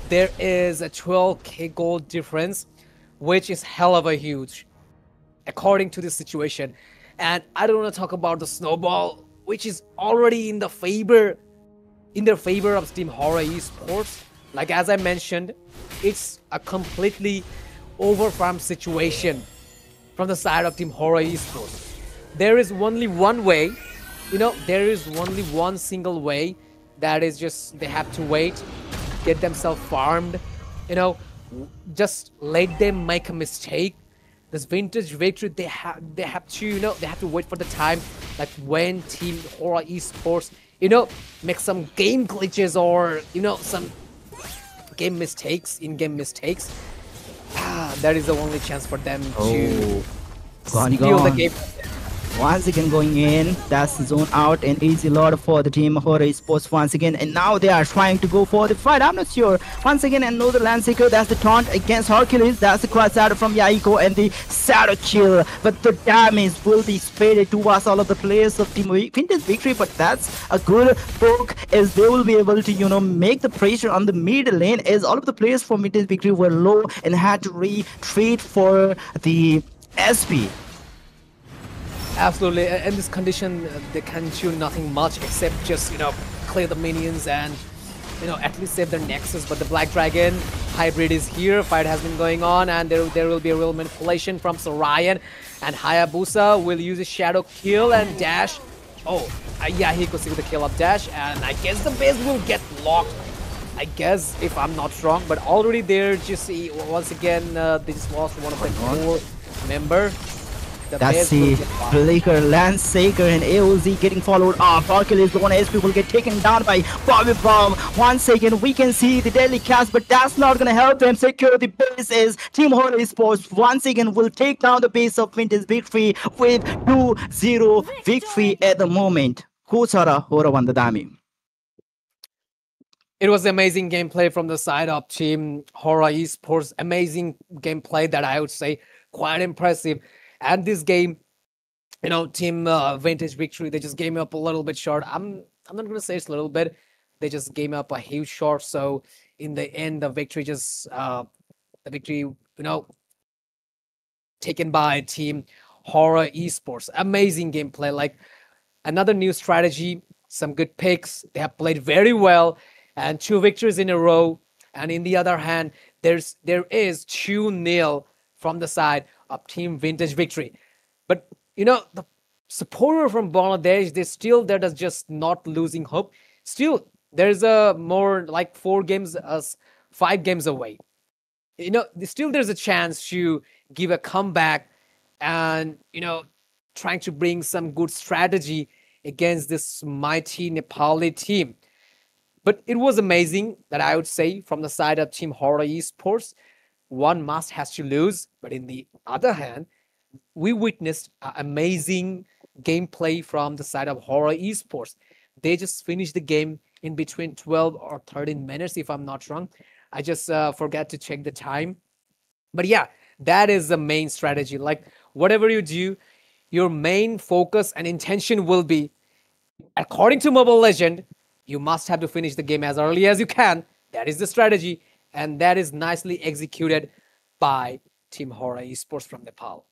there is a 12k goal difference, which is hell of a huge according to this situation. And I don't want to talk about the snowball, which is already in their favor of Team HORA Esports. Like as I mentioned, it's a completely overfarmed situation from the side of Team HORA Esports. There is only one way. There is only one single way, that is just they have to wait, get themselves farmed, just let them make a mistake. This Vintage Victory, they have to, they have to wait for the time, like when Team HORA Esports, make some game glitches or, some game mistakes, in-game mistakes. That is the only chance for them to steal the game. Once again going in, that's the zone out, and easy lot for the Team HORA Esports once again, and now they are trying to go for the fight. I'm not sure. Once again, another Landseeker, that's the taunt against Hercules, that's the cross shadow from Yahiko and the shadow kill, but the damage will be spread towards all of the players of Team Vintage Victory, but that's a good poke as they will be able to, make the pressure on the mid lane, as all of the players from Vintage Victory were low and had to retreat for the SP. Absolutely, in this condition, they can do nothing much except just, clear the minions and, at least save their nexus. But the Black Dragon hybrid is here, fight has been going on, and there will be a real manipulation from Sorian, and Hayabusa will use a shadow kill and dash. Yeah, he could see the kill of dash, and I guess the base will get locked, I guess, if I'm not wrong. But already they're just, once again, they just lost one of the core member. That's the Flicker, Landseeker, and AOZ getting followed up. Hercules, the one SP will get taken down by Bobby Bomb. 1 second, we can see the deadly cast, but that's not going to help them secure the base, as Team HORA Esports once again will take down the base of Vintage Victory with 2-0 victory at the moment. Kusara HORA won the Dami. It was amazing gameplay from the side of Team HORA Esports. Amazing gameplay that I would say quite impressive. And this game, Team Vintage Victory, they just game up a little bit short. I'm not going to say it's a little bit. They just game up a huge short. So in the end, the victory taken by Team HORA Esports. Amazing gameplay. Like another new strategy, some good picks. They have played very well, and 2 victories in a row. And in the other hand, there is 2-0 from the side of Team Vintage Victory. But the supporter from Bangladesh, they're just not losing hope. Still, there's a more like 5 games away. Still there's a chance to give a comeback and trying to bring some good strategy against this mighty Nepali team. But it was amazing that I would say from the side of Team HORA Esports, one must has to lose. But in the other hand, we witnessed amazing gameplay from the side of HORA Esports. They just finished the game in between 12 or 13 minutes, if I'm not wrong. I just forgot to check the time. But yeah, that is the main strategy. Like whatever you do, your main focus and intention will be, according to Mobile Legend, you must have to finish the game as early as you can. That is the strategy. And that is nicely executed by Team HORA Esports from Nepal.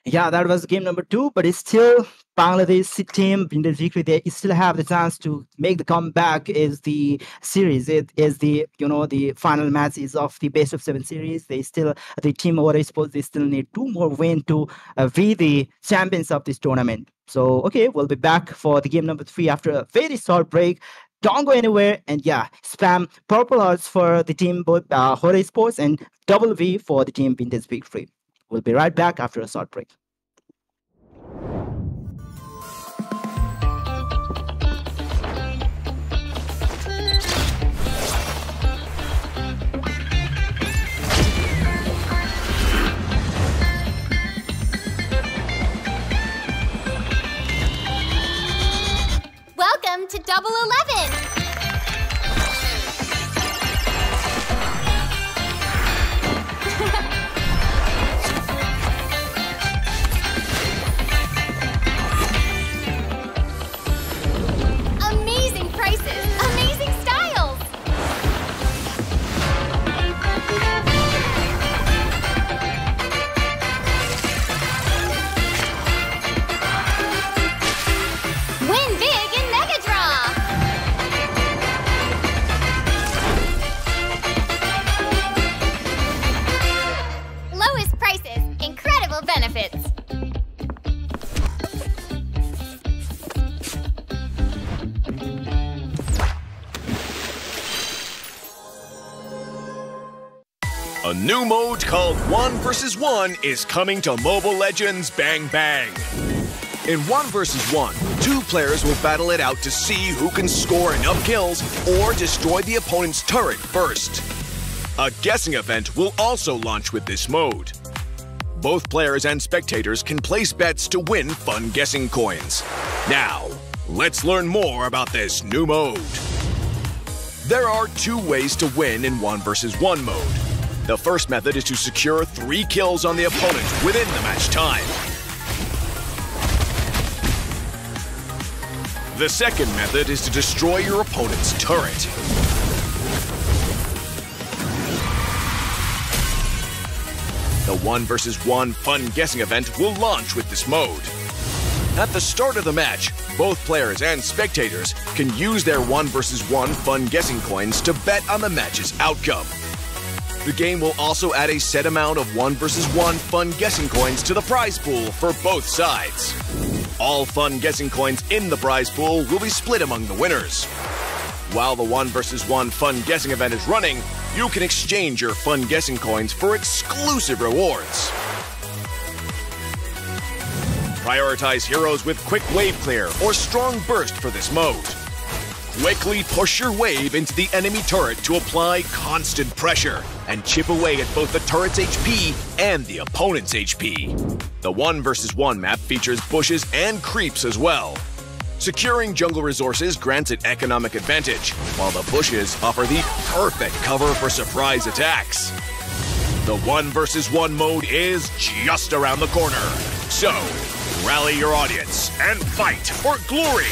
Yeah, that was game number 2, but it's still Bangladesh team in the victory. They still have the chance to make the comeback. Is the series? It is the the final match is of the best of 7 series. They still the team HORA Sports. They still need 2 more wins to be the champions of this tournament. So okay, we'll be back for the game number 3 after a very short break. Don't go anywhere, and yeah, spam purple hearts for the team both HORA Sports and double V for the team Vintage Victory. We'll be right back after a short break. Welcome to Double 11. Amazing prices, amazing styles. Win big in Mega Draw. Lowest prices, incredible benefits. A new mode called 1 vs 1 is coming to Mobile Legends Bang Bang. In 1 vs 1, 2 players will battle it out to see who can score enough kills or destroy the opponent's turret first. A guessing event will also launch with this mode. Both players and spectators can place bets to win fun guessing coins. Now, let's learn more about this new mode. There are 2 ways to win in 1 vs 1 mode. The first method is to secure 3 kills on the opponent within the match time. The second method is to destroy your opponent's turret. The 1 vs 1 fun guessing event will launch with this mode. At the start of the match, both players and spectators can use their 1 vs 1 fun guessing coins to bet on the match's outcome. The game will also add a set amount of 1 vs 1 fun guessing coins to the prize pool for both sides. All fun guessing coins in the prize pool will be split among the winners. While the 1 vs 1 fun guessing event is running, you can exchange your fun guessing coins for exclusive rewards. Prioritize heroes with quick wave clear or strong burst for this mode. Quickly push your wave into the enemy turret to apply constant pressure and chip away at both the turret's HP and the opponent's HP. The 1 vs 1 map features bushes and creeps as well. Securing jungle resources grants an economic advantage, while the bushes offer the perfect cover for surprise attacks. The 1 vs 1 mode is just around the corner. So, rally your audience and fight for glory!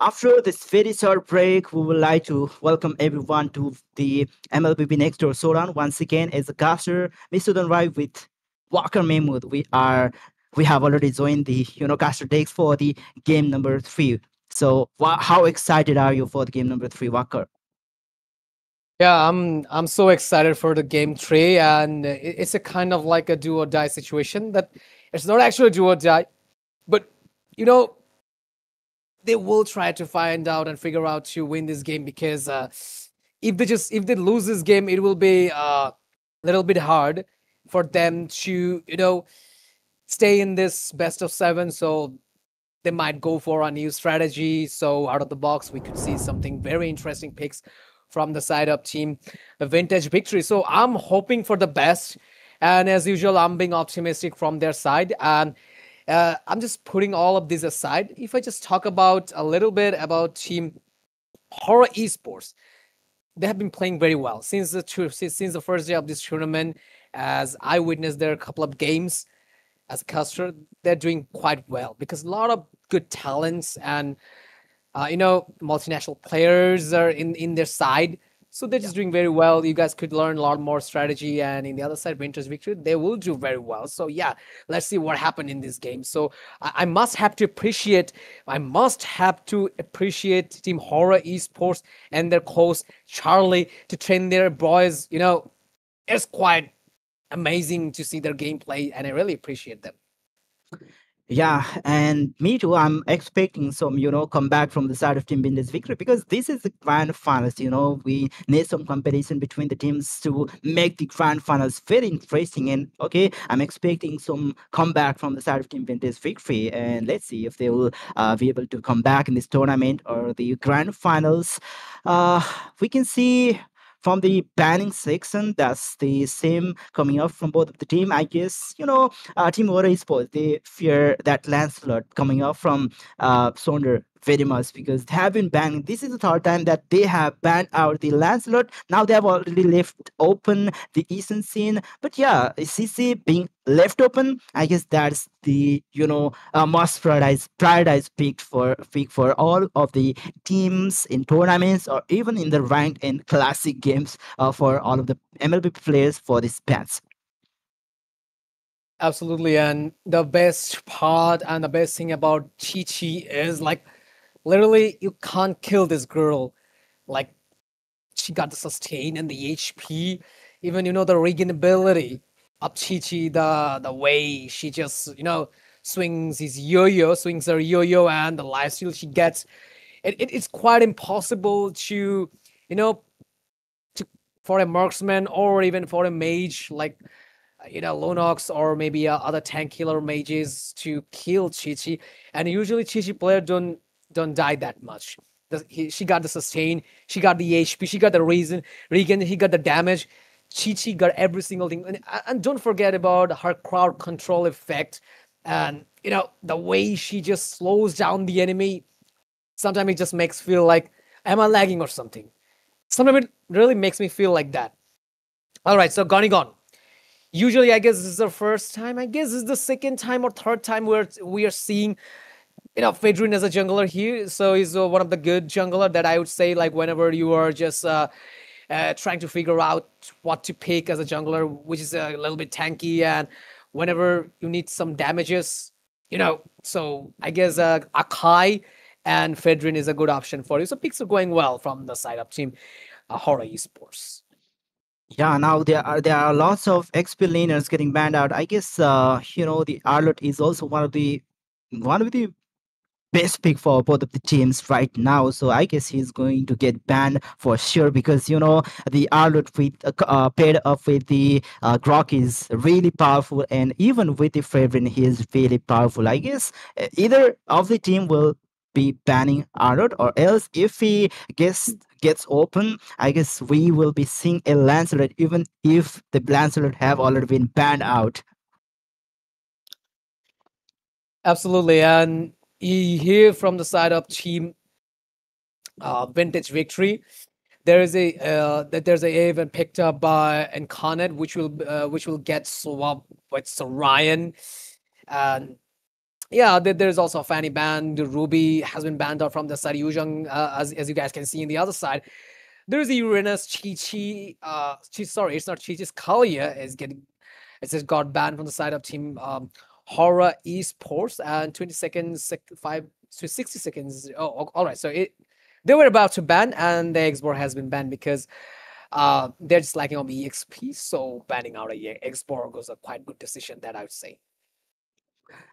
After this very short break, we would like to welcome everyone to the MLBB Next Door Showdown. Once again, as a caster, Mr. Dunrai with Walker Mahmood. We are we have already joined the caster decks for the game number 3. So how excited are you for the game number 3, Walker? Yeah, I'm so excited for the game 3, and it's a kind of like a do or die situation. That it's not actually do or die, but you know they will try to find out and figure out to win this game, because if they lose this game, it will be a little bit hard for them to stay in this best of 7. So they might go for a new strategy. So out of the box, we could see something very interesting picks from the side up team, the Vintage Victory. So I'm hoping for the best, and as usual, I'm being optimistic from their side. And I'm just putting all of this aside. If I just talk about a little bit about team HORA Esports, they have been playing very well since the first day of this tournament. As I witnessed their couple of games as a caster, they're doing quite well, because a lot of good talents and multinational players are in their side. So they're just doing very well. You guys could learn a lot more strategy. And in the other side, Winter's Victory, they will do very well. So yeah, let's see what happened in this game. So I must have to appreciate Team HORA Esports and their coach Charlie to train their boys. It's quite amazing to see their gameplay, and I really appreciate them. Yeah, and me too. I'm expecting some, comeback from the side of Team Binde's Victory, because this is the grand finals. We need some competition between the teams to make the grand finals very interesting. And okay, I'm expecting some comeback from the side of Team Binde's Victory, and let's see if they will be able to come back in this tournament or the grand finals. We can see from the banning section, that's the same coming up from both of the team. I guess, Team HORA Esports, they fear that Lancelot coming up from Sonder very much, because they have been banning. This is the third time that they have banned out the Lancelot. Now they have already left open the Eastern scene. But yeah, CC being left open, I guess that's the most prioritized pick for all of the teams in tournaments, or even in the ranked and classic games for all of the MLB players for this patch. Absolutely. And the best part and the best thing about Chi Chi is, like, literally you can't kill this girl. Like, she got the sustain and the HP, even the regainability of Chi Chi, the way she just swings her yo-yo, and the lifesteal she gets. It's quite impossible to for a marksman, or even for a mage like Lonox, or maybe other tank killer mages, to kill Chi Chi. And usually Chi Chi player don't die that much. She got the sustain, she got the HP, she got the regen, he got the damage. Chi Chi got every single thing. And don't forget about her crowd control effect, and the way she just slows down the enemy. Sometimes it just makes feel like, am I lagging or something? Sometimes it really makes me feel like that. All right, so Gonigon. Usually, I guess this is the first time. I guess this is the second time or third time we are seeing Fedrin as a jungler here. So he's one of the good jungler that I would say, like, whenever you are just trying to figure out what to pick as a jungler, which is a little bit tanky, and whenever you need some damages, so I guess Akai and Fedrin is a good option for you. So picks are going well from the side up team HORA Esports. Yeah, now there are lots of XP laners getting banned out. I guess the Arlot is also one of the best pick for both of the teams right now. So I guess he's going to get banned for sure, because the Arlot with paired up with the Grok is really powerful, and even with the Fravin, he is really powerful. I guess either of the team will be banning Arlot, or else if he gets open, I guess we will be seeing a Lancelot, even if the Lancelot have already been banned out. Absolutely. And here from the side of team Vintage Victory, there's a event picked up by Incarnate, which will get swapped with Sorion. And yeah, there's also a Fanny banned. Ruby has been banned out from the side. Yuzhong, as you guys can see in the other side, there's the Uranus Chi. Sorry, it's not Chi Chi's. Kalia is getting. It says got banned from the side of team HORA eSports, and 20 seconds, 5 to 60 seconds. Oh, all right. So they were about to ban, and the export has been banned because they're just lacking on the EXP. So banning out a export was a quite good decision, that I would say.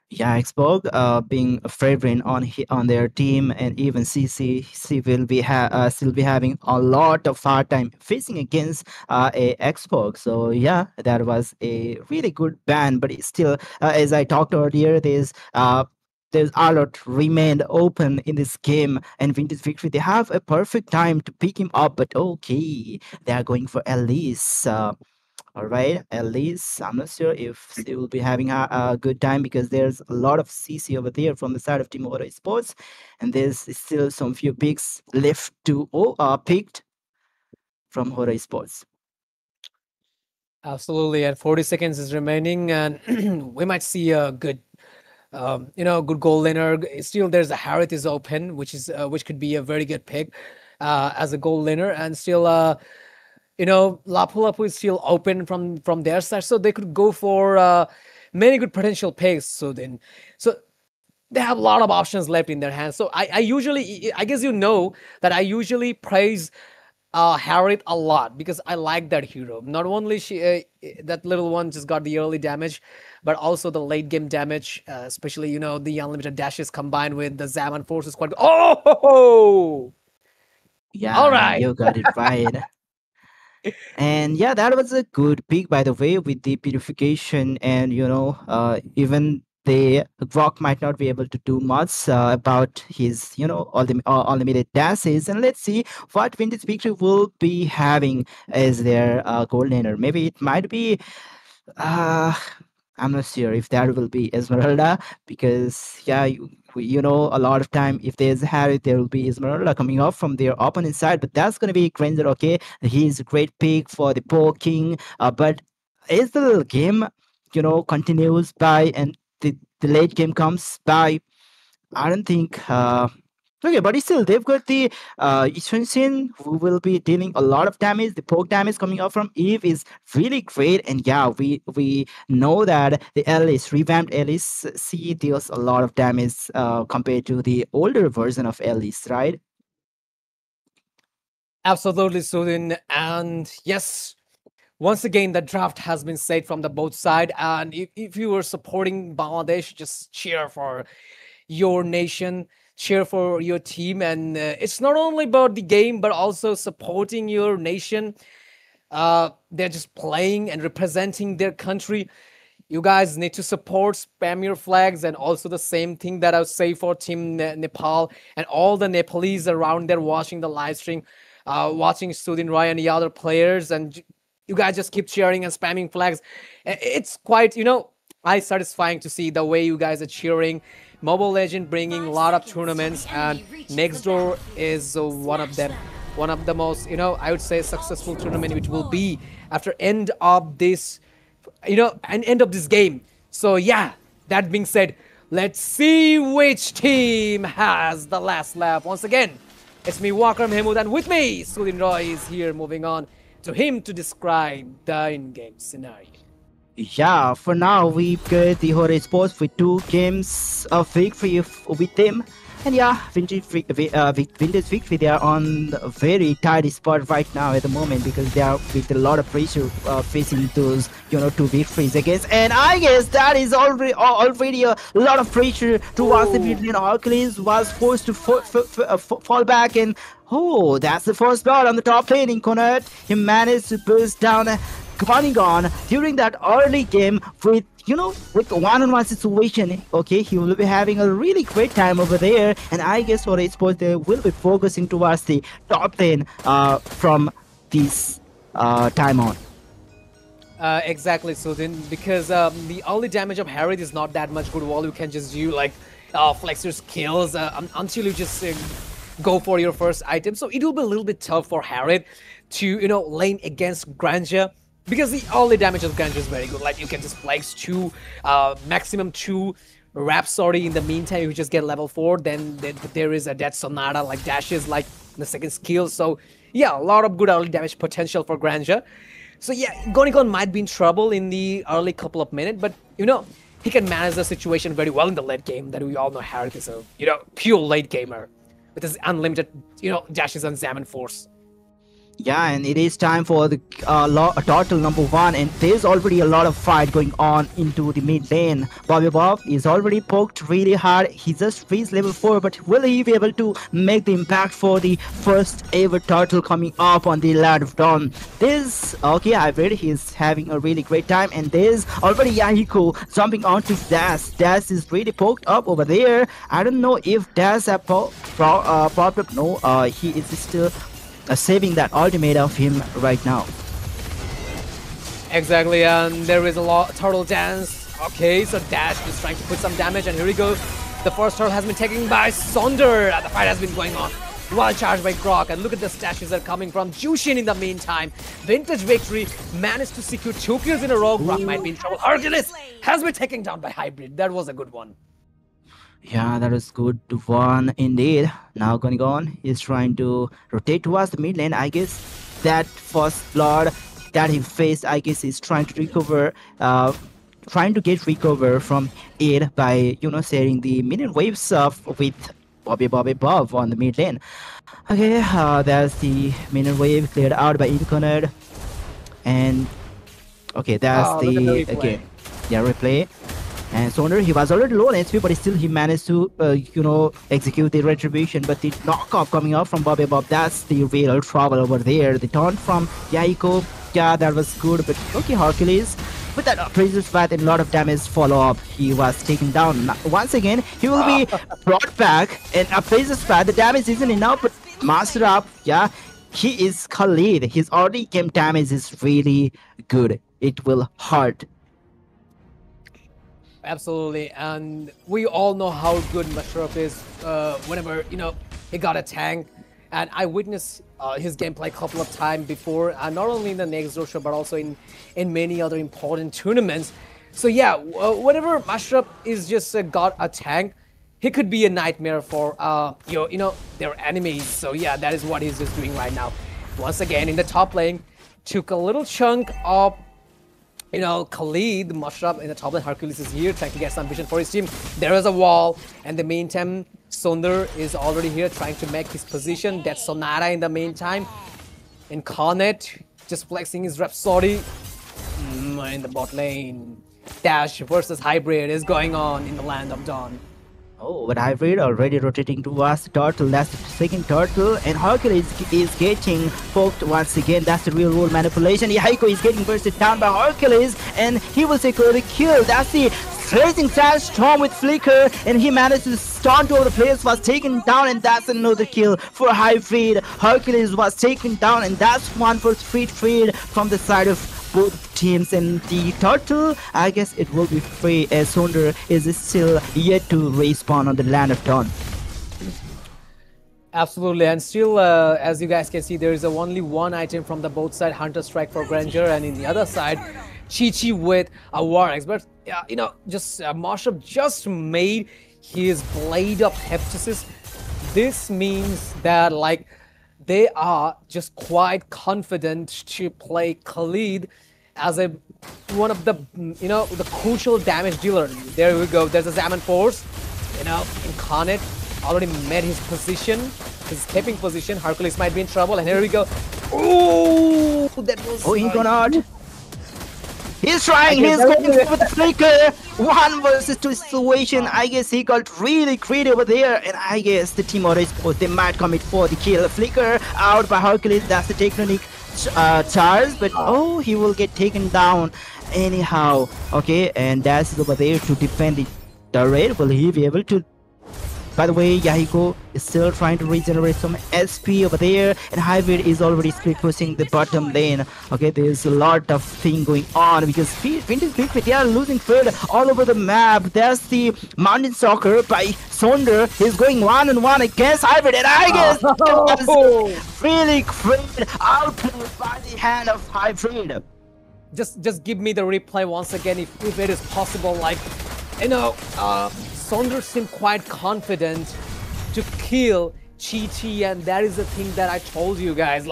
Yeah, Xborg being a favorite on their team, and even CC will be still be having a lot of hard time facing against a Xborg. So yeah, that was a really good ban. But it's still, as I talked earlier, there's a lot remained open in this game, and Vintage Victory, they have a perfect time to pick him up. But okay, they are going for Elise. All right, at least I'm not sure if they will be having a good time, because there's a lot of CC over there from the side of Team HORA Sports, and there's still some few picks left to picked from HORA Sports. Absolutely, and 40 seconds is remaining, and we might see a good, good goal laner. Still, there's a Harith is open, which could be a very good pick as a goal laner, and still, Lapu Lapu is still open from their side, so they could go for many good potential picks. So they have a lot of options left in their hands. So I usually, I guess that I usually praise Harith a lot because I like that hero. Not only that little one just got the early damage, but also the late game damage, especially the unlimited dashes combined with the Zaman force is quite good. Oh, yeah, all right, you got it right. And yeah, that was a good pick, by the way, with the purification. And even the Rock might not be able to do much about his unlimited dashes. And let's see what Vintage Victory will be having as their gold laner. Maybe it might be I'm not sure if that will be Esmeralda, because yeah, a lot of time if there's Harry, there will be Esmeralda coming up from their opponent side, but that's going to be Granger. Okay, he's a great pick for the poking, but as the game continues by and the late game comes by, I don't think okay, but still, they've got the Ishun who will be dealing a lot of damage. The poke damage coming out from Eve is really great. And yeah, we know that the Alice, revamped Alice, C deals a lot of damage compared to the older version of Alice, right? absolutely, Sudin. And yes, once again, the draft has been set from the both side. And if you were supporting Bangladesh, just cheer for your nation, cheer for your team. And it's not only about the game, but also supporting your nation. They're just playing and representing their country. You guys need to support, spam your flags, and also the same thing that I would say for Team Nepal and all the Nepalese around there watching the live stream, watching Sudin Roy and the other players, and you guys just keep cheering and spamming flags. It's quite, satisfying to see the way you guys are cheering. Mobile Legend bringing a lot of tournaments, and next door is one of them. One of the most, I would say, successful tournament, which will be after end of this, an end of this game. So yeah, that being said, let's see which team has the last lap. Once again, it's me, Walker Mahmood, and with me, Sudin Roy is here, moving on to him to describe the in-game scenario. Yeah, for now we've got the HORA Sports with 2 games of victory with them. And yeah, Vintage Victory, they are on a very tight spot right now at the moment, because they are with a lot of pressure facing those 2 victories against. And I guess that is already a lot of pressure towards the mid lane. Hercules was forced to fall back, and oh, that's the first blood on the top lane in Connaught. He managed to burst down Polygon during that early game with with one-on-one situation. Okay, he will be having a really great time over there, and I guess for esports they will be focusing towards the top lane from this time on. Exactly, Sudin, because the early damage of Harith is not that much good. While you can just do like flex your skills until you just go for your first item. So it will be a little bit tough for Harith to lane against Granger, because the early damage of Granger is very good. Like you can just flex 2, maximum 2 Rhapsody. In the meantime, you just get level 4. Then there is a Death Sonata, like dashes, like the second skill. So yeah, a lot of good early damage potential for Granger. So yeah, Gonikon might be in trouble in the early couple of minutes, but he can manage the situation very well in the late game. That we all know Harik is a pure late gamer with his unlimited dashes and Zaman force. Yeah, and it is time for the turtle number 1, and there's already a lot of fight going on into the mid lane. Bobby Bob is already poked really hard. He just reached level 4, but will he be able to make the impact for the first ever turtle coming up on the Land of Dawn? Okay, I've read he's having a really great time, and there's already Yahiko jumping onto Dash. Dash is really poked up over there. I don't know if Dash have popped up. No, he is still saving that ultimate of him right now. Exactly, and there is a turtle dance. Okay, so Dash is trying to put some damage, and here we go. The first turtle has been taken by Sonder. The fight has been going on. Wild charge by Grok, and look at the stashes that are coming from Jushin in the meantime. Vintage Victory managed to secure 2 kills in a row. Grok might be in trouble. Hercules has been taken down by Hybrid. That was a good one. Yeah, that is good one indeed. Now going on, he's trying to rotate towards the mid lane. I guess that first blood that he faced, I guess he's trying to recover, trying to get recover from it by sharing the minion waves with Bobby Bob on the mid lane. Okay, that's the minion wave cleared out by Incarnate, and okay, that's the again, yeah, replay. And Sonder, he was already low on HP, but still he managed to, execute the retribution. But the knockoff coming out from Bobby Bob, that's the real trouble over there. The taunt from Yahiko, yeah, that was good. But okay, Hercules, with that Appraiser's Path and a lot of damage follow-up, he was taken down. Once again, he will be brought back. And Appraiser's Path, the damage isn't enough, but Master Up, yeah, he is Khalid. His early game damage is really good. It will hurt. Absolutely, and we all know how good Mashraf is whenever he got a tank, and I witnessed his gameplay a couple of times before, not only in the next door show but also in many other important tournaments. So yeah, whenever Mashraf is just got a tank, he could be a nightmare for their enemies. So yeah, that is what he's just doing right now. Once again in the top lane, took a little chunk of Khalid, Mashraf in the top lane. Hercules is here trying to get some vision for his team. There is a wall, and the meantime, Sonder is already here trying to make his position. That's Sonata in the meantime. Incarnate just flexing his Rhapsody in the bot lane. Dash versus Hybrid is going on in the Land of Dawn. Oh, but Hybrid already rotating towards the turtle. That's the second turtle, and Hercules is getting poked once again. That's the real world manipulation. Yahiko is getting bursted down by Hercules, and he will secure the kill. That's the Raging Sandstorm with Flicker, and he managed to stunt over the players, was taken down, and that's another kill for Hybrid. Hercules was taken down, and that's one for Freed from the side of both teams. And the turtle, I guess it will be free as Sonder is still yet to respawn on the Land of Dawn. Absolutely, and still as you guys can see, there is only one item from the both side, Hunter Strike for Granger, and in the other side Chi with a Warx. But Mashup just made his Blade of Hephaestus. This means that they are just quite confident to play Khalid as one of the the crucial damage dealer. There we go. There's a Zaman Force. Incarnate already made his position, his escaping position. Hercules might be in trouble, and here we go. Oh, that was. Oh, Incarnate. He's trying, he's going with the Flicker. 1 versus 2 situation. I guess he got really greedy over there, and I guess the team already exposed. They might commit for the kill. Flicker out by Hercules. That's the Tectonic charge, but oh, he will get taken down anyhow. Okay, and Dash is over there to defend the turret. Will he be able to? By the way, Yahiko is still trying to regenerate some SP over there, and Hybrid is already split pushing the bottom lane. Okay, there's a lot of thing going on because Vintage Victory, they are losing field all over the map. There's the Mountain Stalker by Sonder. He's going one-on-one against Hybrid, and I guess it was really great output by the hand of Hybrid. Just give me the replay once again if it is possible. Sonder seemed quite confident to kill Chi-Chi, and that is the thing that I told you guys.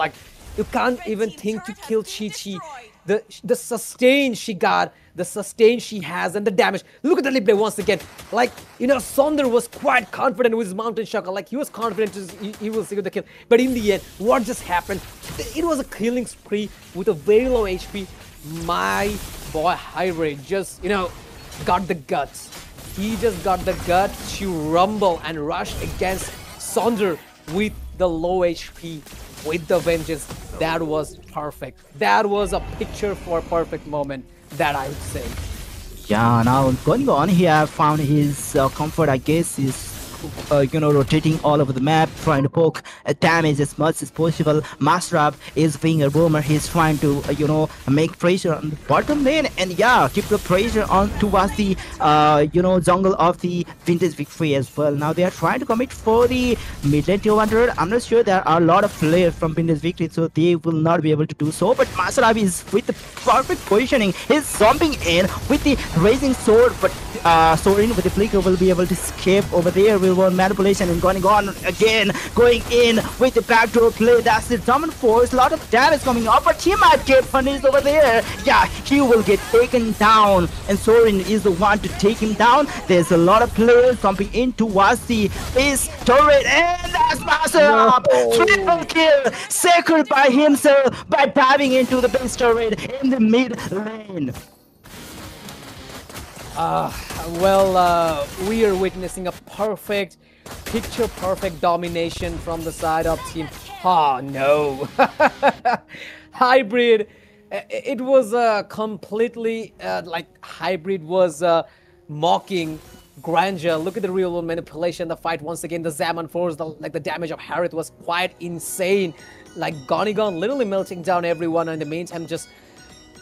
You can't even think to kill Chi-Chi. The sustain she got, the sustain she has and the damage. Look at the lip play once again. Like, you know, Sonder was quite confident with his mountain shocker. Like, he was confident he will secure the kill. But in the end, what just happened? It was a killing spree with a very low HP. My boy Hybrid just, you know, got the guts. He just got the guts to rumble and rush against Sonder with the low HP, with the vengeance. That was perfect. That was a picture for a perfect moment, that I would say. Yeah, now going on, he have found his comfort, I guess, is rotating all over the map, trying to poke damage as much as possible. Masterab is being a boomer. He's trying to make pressure on the bottom lane, and yeah, keep the pressure on towards the jungle of the Vintage Victory as well. Now they are trying to commit for the mid lane 200. I'm not sure there are a lot of players from Vintage Victory, so they will not be able to do so, but Masterab is with the perfect positioning. He's jumping in with the raising sword, but Sorin with the flicker will be able to escape over there. One manipulation and going on again, going in with the backdoor play. That's the dominant force. A lot of damage coming up, but he might get punished over there. Yeah, he will get taken down, and Sorin is the one to take him down. There's a lot of players jumping in towards the base turret, and that's Masterab. Triple kill, secured by himself by diving into the base turret in the mid lane. We are witnessing a perfect, picture-perfect domination from the side of team. Oh no! Hybrid, it was completely like Hybrid was mocking Grandeur. Look at the real world manipulation, the fight once again. The Zaman force, the damage of Harith was quite insane. Like Gonigon literally melting down everyone, and in the meantime, just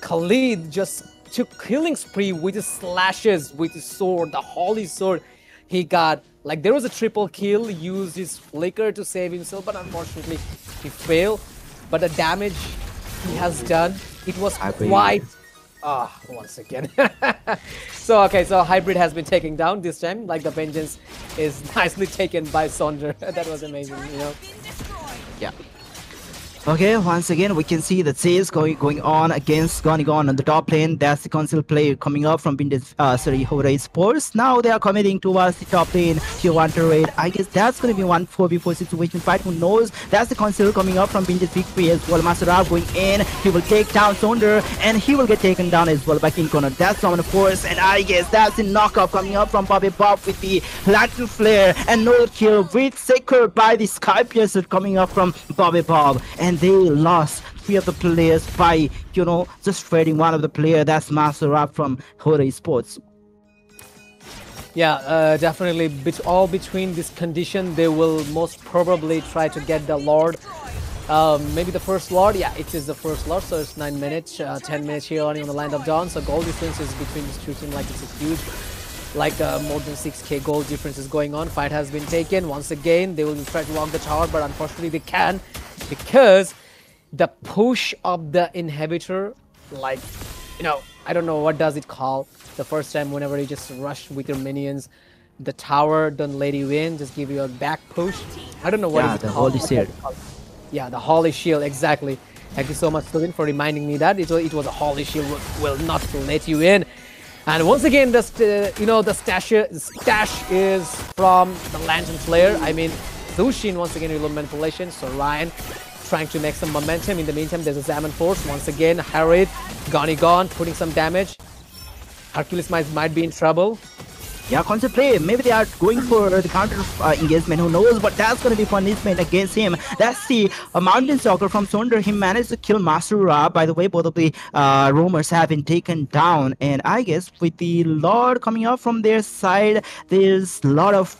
Khalid just took killing spree with his slashes, with his sword, the holy sword. He got, like, there was a triple kill, used his flicker to save himself, but unfortunately he failed. But the damage he has done, it was quite once again. So Hybrid has been taken down this time. Like, the vengeance is nicely taken by Sonder. That was amazing, you know. Yeah. Okay, once again, we can see the chase going on against Gonigon on the top lane. That's the console player coming up from HORA ESPORTS. Now they are committing towards the top lane. Tier 1 turret. I guess that's going to be 1 4v4 situation fight. Who knows? That's the console coming up from Vintage Victory as well. Masterab going in. He will take down Sonder, and he will get taken down as well by King Connor. That's Dominant Force, and I guess that's the knockoff coming up from Bobby Bob with the Lantern Flare, and no kill with secured by the Sky Piercer coming up from Bobby Bob. And they lost 3 of the players by, just trading one of the player. That's Masterab from HORA ESPORTS. Yeah, definitely. All between this condition, they will most probably try to get the Lord. Maybe the first Lord. Yeah, it is the first Lord. So it's 9 minutes, 10 minutes here only on the Land of Dawn. So goal difference is between these two teams, like, it's a huge, more than 6k goal difference is going on. Fight has been taken. Once again, they will try to walk the tower, but unfortunately they can, because the push of the inhibitor, I don't know what does it call the first time whenever you just rush with your minions. The tower don't let you in, just give you a back push. I don't know what it's called. Holy Shield. Yeah, the Holy Shield, exactly. Thank you so much, Student, for reminding me that it was a Holy Shield will not let you in. And once again, the stash is from the Lantern Flare. I mean, Zushin once again reload manipulation. So Ryan trying to make some momentum. In the meantime, there's a Zaman Force. Once again, Harith, Gonigon putting some damage. Hercules might be in trouble. Yeah, concept play. Maybe they are going for the counter engagement. Who knows? But that's going to be punishment against him. That's the Mountain Stalker from Sonder. He managed to kill Masterab. By the way, both of the roamers have been taken down. And I guess with the Lord coming up from their side, there's a lot of,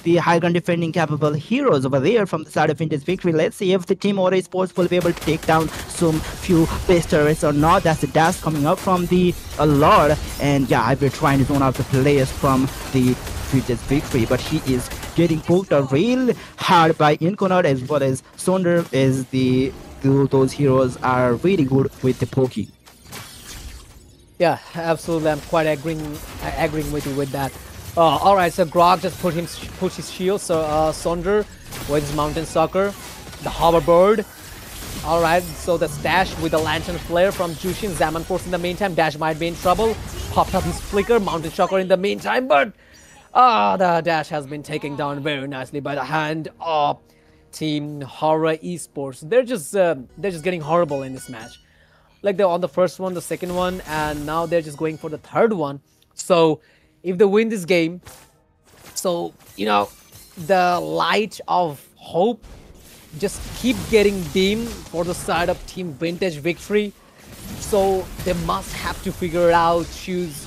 the high ground defending capable heroes over there from the side of Vintage Victory. Let's see if the team HORA ESPORTS will be able to take down some few base turrets or not. That's the dash coming up from the Lord. And yeah, I've been trying to zone out the players from the Vintage Victory, but he is getting poked out real hard by Inconaut as well as Sonder, as those heroes are really good with the poking. Yeah, absolutely. I'm quite agreeing with you with that. All right, so Grog just put his shield. So Sonder with his Mountain Stalker, the Hoverbird. All right, so the stash with the lantern flare from Jushin. Zaman Force in the meantime. Dash might be in trouble. Popped up his flicker. Mountain Shocker in the meantime, but the Dash has been taken down very nicely by the hand of Team HORA Esports. They're just getting horrible in this match. Like they're on the first one, the second one, and now they're just going for the third one. So if they win this game, so the light of hope just keep getting dim for the side of Team Vintage Victory. So they must have to figure it out, choose,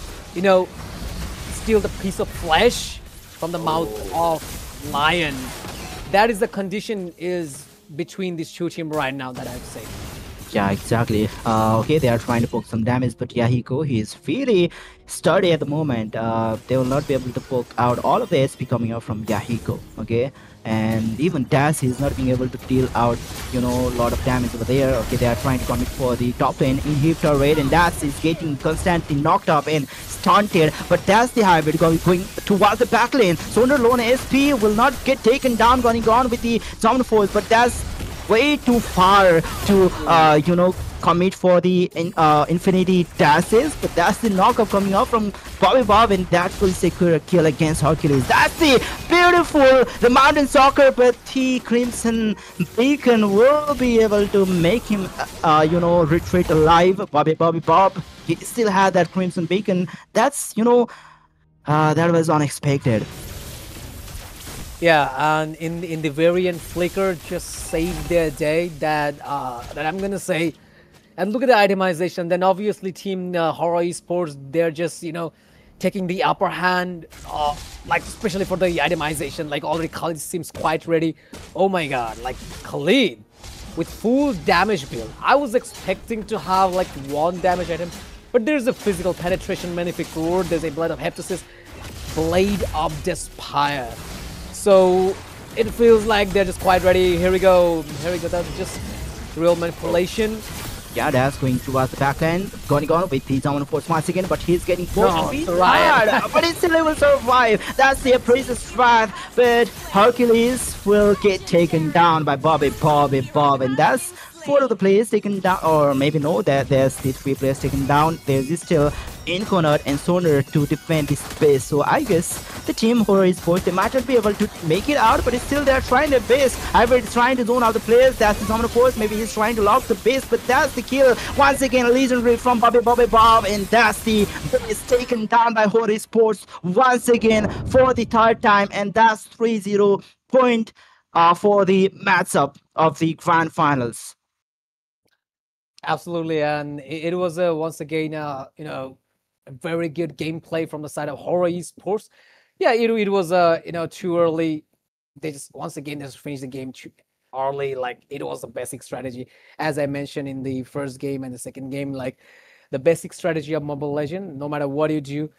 steal the piece of flesh from the mouth of lion. That is the condition is between these two teams right now that I would say. Yeah, exactly. Okay, they are trying to poke some damage, but Yahiko, he is really sturdy at the moment. They will not be able to poke out all of the SP coming out from Yahiko. Okay, and even Das is not being able to deal out, a lot of damage over there. Okay, they are trying to commit for the top lane inhibitor raid, and Das is getting constantly knocked up and stunted. But that's the hybrid going towards the back lane. Sonar lone SP will not get taken down, going on with the Zombie Force, but that's way too far to commit for the infinity dashes, but that's the knockup coming up from Bobby Bob, and that will secure a kill against Hercules. That's the beautiful, the Mountain Soccer, but the Crimson Beacon will be able to make him retreat alive. Bobby Bob, he still had that Crimson Beacon. That's that was unexpected. Yeah, and in the variant flicker just saved their day. That I'm gonna say. And look at the itemization. Then obviously Team HORA Esports, they're just taking the upper hand, like especially for the itemization. Like already Khalid seems quite ready. Oh my god, like Khalid with full damage build. I was expecting to have like one damage item, but there's a physical penetration, magnific roar. There's a Blade of Heptasis, Blade of Despair. So it feels like they're just quite ready. Here we go. That's just real manipulation. Yeah, that's going towards the back end. Going on with the Zombie Force once again, but he's getting Ryan. hard. But he still will survive. That's the appraiser's strat. But Hercules will get taken down by Bobby Bob, and that's 4 of the players taken down, or maybe no, that there's the 3 players taken down. There's still Inconut and Sonar to defend this base. So I guess the team HORA Esports, they might not be able to make it out, but still they're trying their best. Hybrid is trying to zone out the players. That's the Zombie Force. Maybe he's trying to lock the base, but that's the kill. Once again, legendary from Bobby Bob, and that's the base taken down by HORA Esports once again for the third time, and that's 3-0 point for the matchup of the grand finals. Absolutely, and it was once again, a very good gameplay from the side of HORA Esports. Yeah, it was too early. They just once again just finished the game too early. Like it was a basic strategy, as I mentioned in the first game and the second game. Like the basic strategy of Mobile Legend, no matter what you do,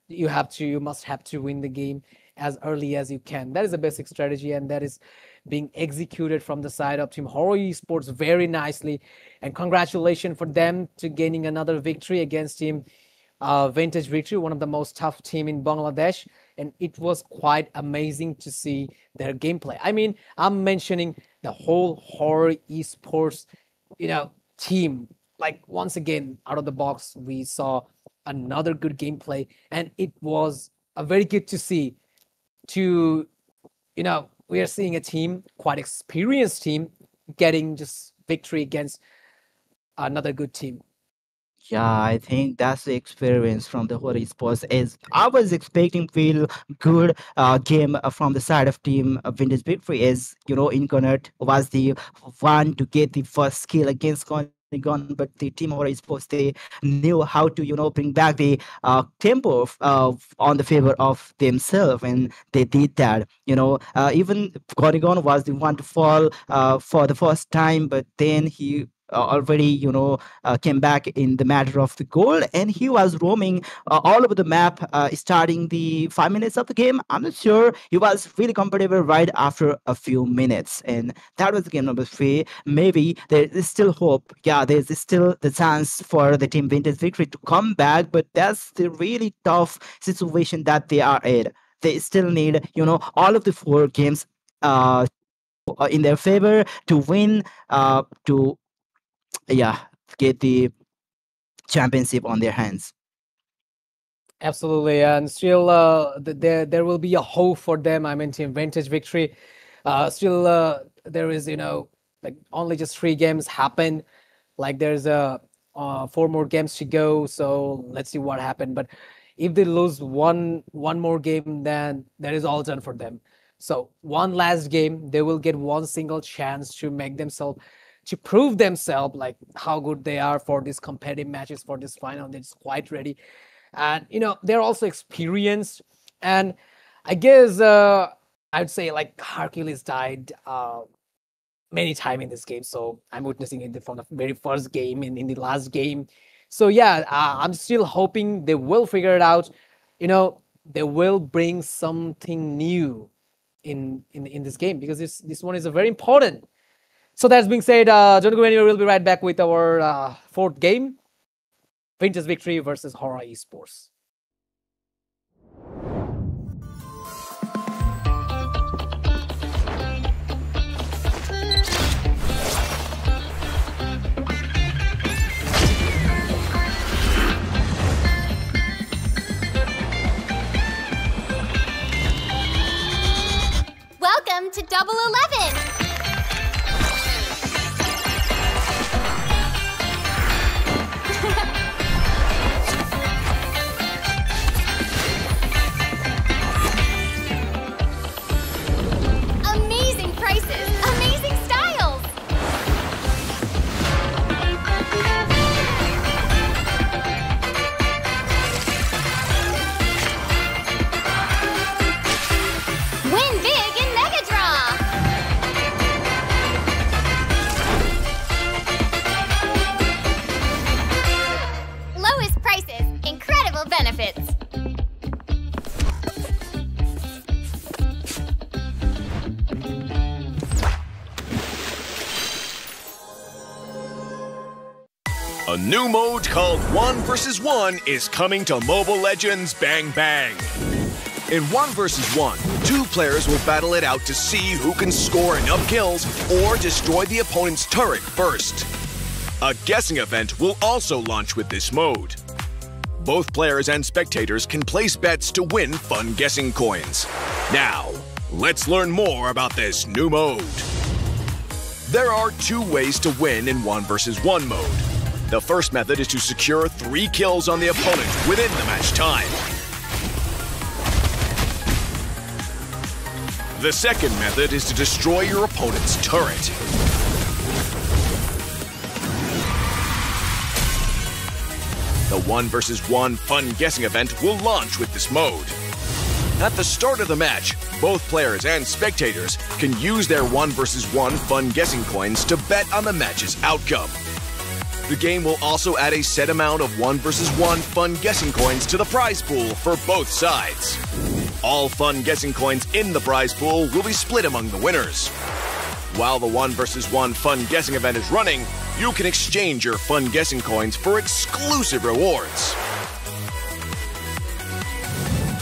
you must have to win the game as early as you can. That is the basic strategy, and that is being executed from the side of Team HORA Esports very nicely. And congratulations for them to gaining another victory against Team Vintage Victory, one of the most tough team in Bangladesh. And it was quite amazing to see their gameplay. I mean, I'm mentioning the whole HORA Esports, team. Like once again, out of the box, we saw another good gameplay, and it was a very good to see. We are seeing a team, quite experienced team, getting just victory against another good team. Yeah, I think that's the experience from the HORA Esports. Is I was expecting feel good game from the side of team Vintage Victory. Is Incarnate was the one to get the first kill against Gun, but the team HORA Esports, they knew how to bring back the tempo on the favor of themselves, and they did that. Even Gonigon was the one to fall for the first time, but then he already came back in the matter of the goal, and he was roaming all over the map starting the 5 minutes of the game. I'm not sure he was really comfortable right after a few minutes, and that was game number 3. Maybe there is still hope. Yeah, there's still the chance for the team Vintage Victory to come back, but that's the really tough situation that they are in. They still need all of the 4 games in their favor to win, to yeah, get the championship on their hands. Absolutely, and still, there will be a hope for them. I mean, Team Vintage victory. Still, there is, like only just 3 games happen. Like there's 4 more games to go. So let's see what happened. But if they lose one more game, then that is all done for them. So one last game, they will get one single chance to make themselves, to prove themselves, like how good they are for these competitive matches, for this final. They're just quite ready, and they're also experienced. And I guess I'd say like Hercules died many times in this game, so I'm witnessing it from the very first game in the last game. So yeah, I'm still hoping they will figure it out. They will bring something new in this game, because this one is a very important. So that's being said, don't go anywhere. We'll be right back with our 4th game, Vintage victory versus HORA Esports. Welcome to Double 11. Amazing prices, amazing styles. Win big in Mega Draw. Lowest prices, incredible benefits. A new mode called 1 vs 1 is coming to Mobile Legends Bang Bang. In 1 vs 1, 2 players will battle it out to see who can score enough kills or destroy the opponent's turret first. A guessing event will also launch with this mode. Both players and spectators can place bets to win fun guessing coins. Now, let's learn more about this new mode. There are 2 ways to win in 1 vs 1 mode. The first method is to secure 3 kills on the opponent within the match time. The second method is to destroy your opponent's turret. The 1 vs 1 fun guessing event will launch with this mode. At the start of the match, both players and spectators can use their 1 vs 1 fun guessing coins to bet on the match's outcome. The game will also add a set amount of 1 vs 1 fun guessing coins to the prize pool for both sides. All fun guessing coins in the prize pool will be split among the winners. While the 1 vs 1 fun guessing event is running, you can exchange your fun guessing coins for exclusive rewards.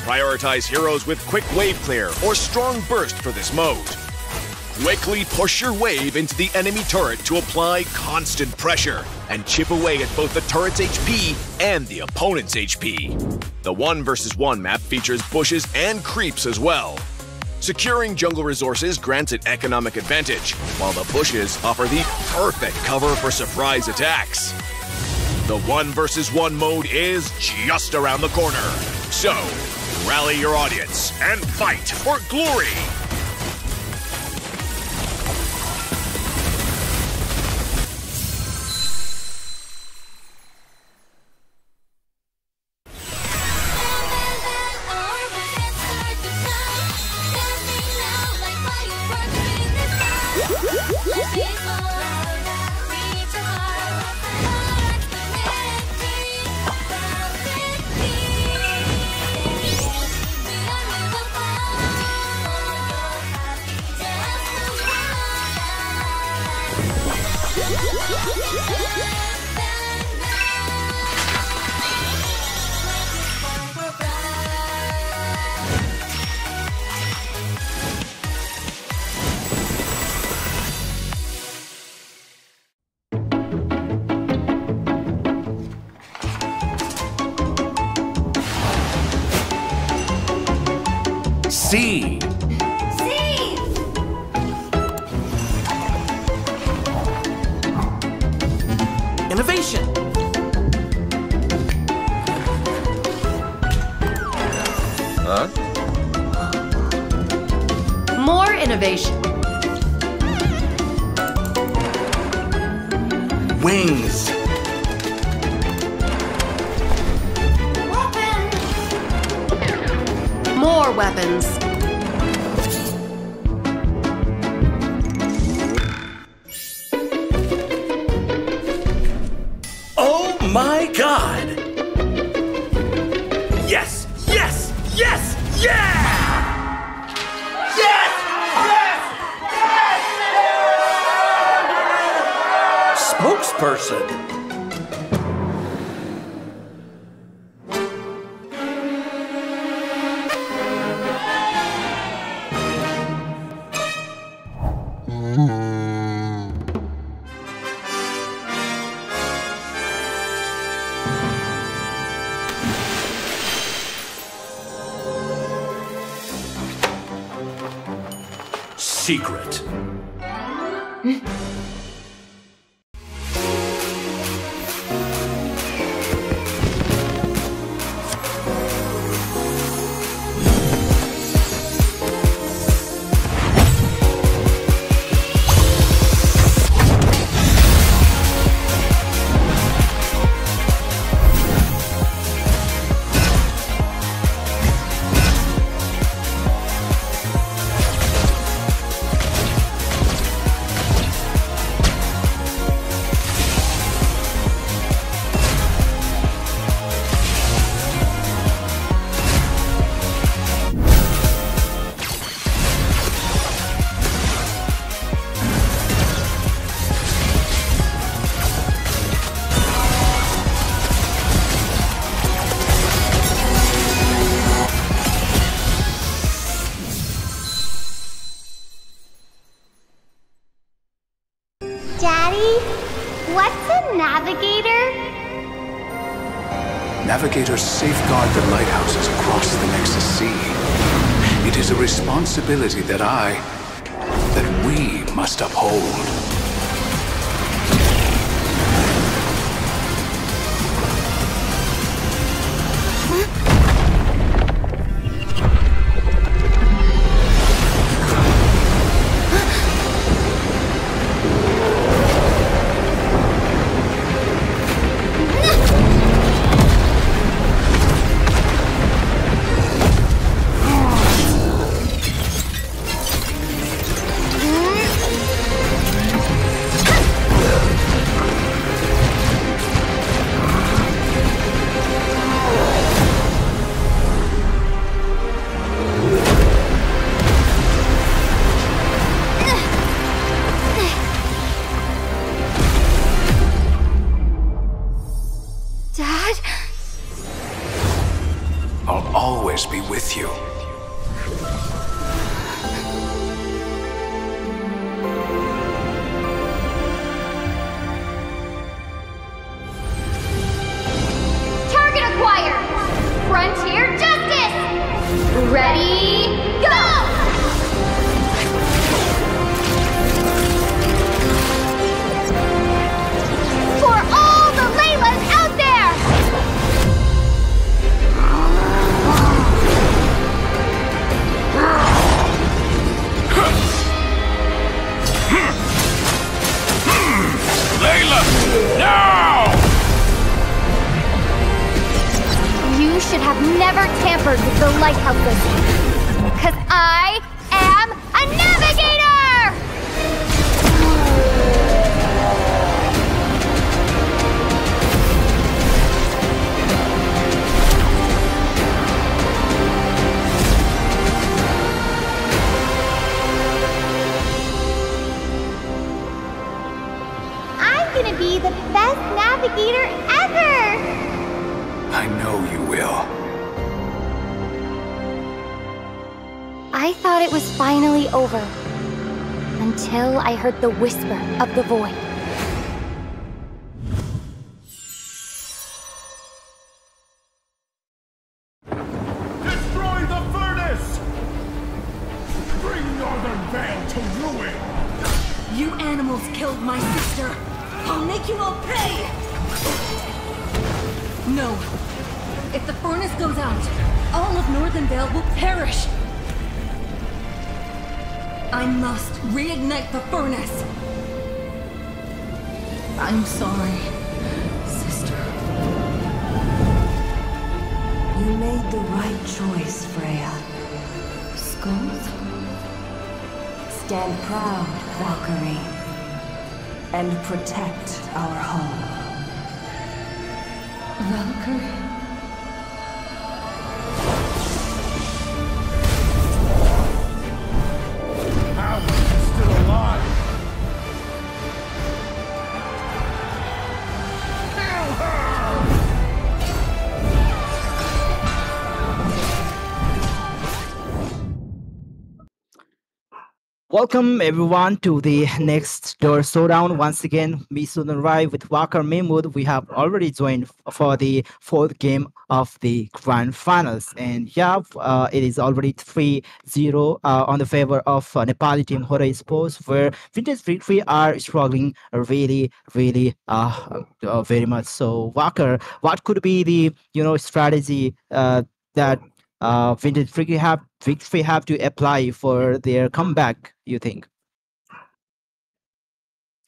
Prioritize heroes with quick wave clear or strong burst for this mode. Quickly push your wave into the enemy turret to apply constant pressure and chip away at both the turret's HP and the opponent's HP. The 1 vs 1 map features bushes and creeps as well. Securing jungle resources grants an economic advantage, while the bushes offer the perfect cover for surprise attacks. The 1 vs 1 mode is just around the corner. So, rally your audience and fight for glory! more innovation. Wings. More weapons. Oh my God! Yes! Yes! Yes! Yeah! Yes! Yes! Yes! Spokesperson. Secret. Daddy, what's a navigator? Navigators safeguard the lighthouses across the Nexus Sea. It is a responsibility that we must uphold. I'll always be with you. Target acquired! Frontier Justice! Ready, go! For all the Laylas out there! Layla! Now! You should have never tampered with the lighthouses. 'Cause I am a navigator! I'm gonna be the best navigator ever! I know you will. I thought it was finally over. Until I heard the whisper of the void. Destroy the furnace! Bring Northern Vale to ruin! You animals killed my sister. I'll make you all pay! No. If the furnace goes out, all of Northern Vale will perish. I must reignite the furnace. I'm sorry, sister. You made the right choice, Freya. Skulls? Stand proud, Valkyrie, and protect our home. Valkyrie? Howard is still alive! Kill her! Welcome everyone to the next door showdown. Once again, me Sudan Rai with Walker Mahmood. We have already joined for the fourth game of the grand finals, and yeah, it is already 3-0 on the favor of Nepali team HORA Sports, where Vintage Victory are struggling really very much. So Walker, what could be the strategy that Victory have to apply for their comeback, you think?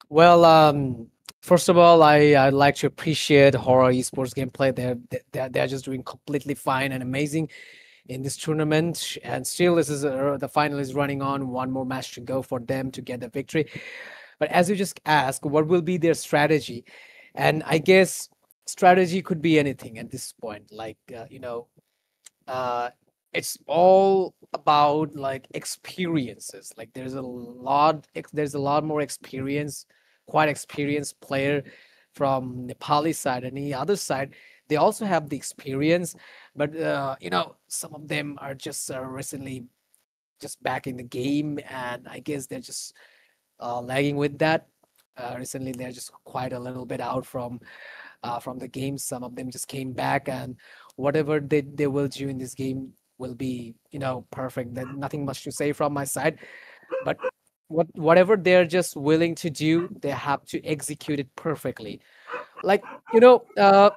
Well, first of all, I'd like to appreciate HORA esports gameplay. They're just doing completely fine and amazing in this tournament. And still, this is the final is running on. One more match to go for them to get the victory. But as you just asked, what will be their strategy? And I guess strategy could be anything at this point. Like uh, it's all about like experiences. Like there's a lot more experience, quite experienced player from Nepali side and the other side. They also have the experience, but some of them are just recently just back in the game, and I guess they're just lagging with that. Recently, they're just quite a little bit out from the game. Some of them just came back, and whatever they will do in this game will be perfect. There's nothing much to say from my side, but whatever they're just willing to do, they have to execute it perfectly. Like the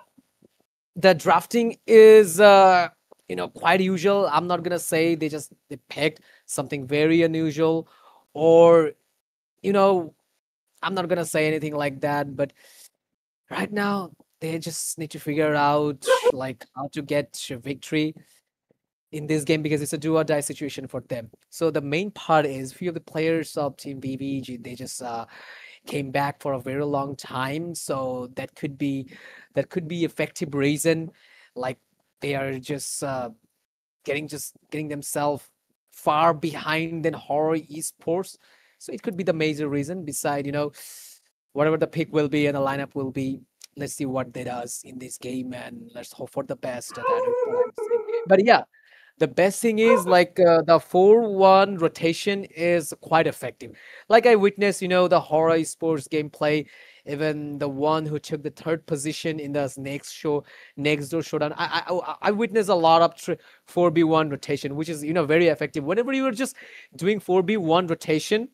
drafting is quite usual. I'm not gonna say they picked something very unusual, or you know I'm not gonna say anything like that, but right now they just need to figure out like how to get a victory in this game, because it's a do or die situation for them. So the main part is few of the players of Team BBG, they just came back for a very long time, so that could be effective reason. Like they are just getting themselves far behind than HORA esports. So it could be the major reason. Beside whatever the pick will be and the lineup will be, let's see what they does in this game, and let's hope for the best. But yeah, the best thing is like the 4-1 rotation is quite effective. Like I witnessed, the HORA sports gameplay, even the one who took the third position in the next door showdown. I witnessed a lot of 4v1 rotation, which is very effective. Whenever you are just doing 4v1 rotation,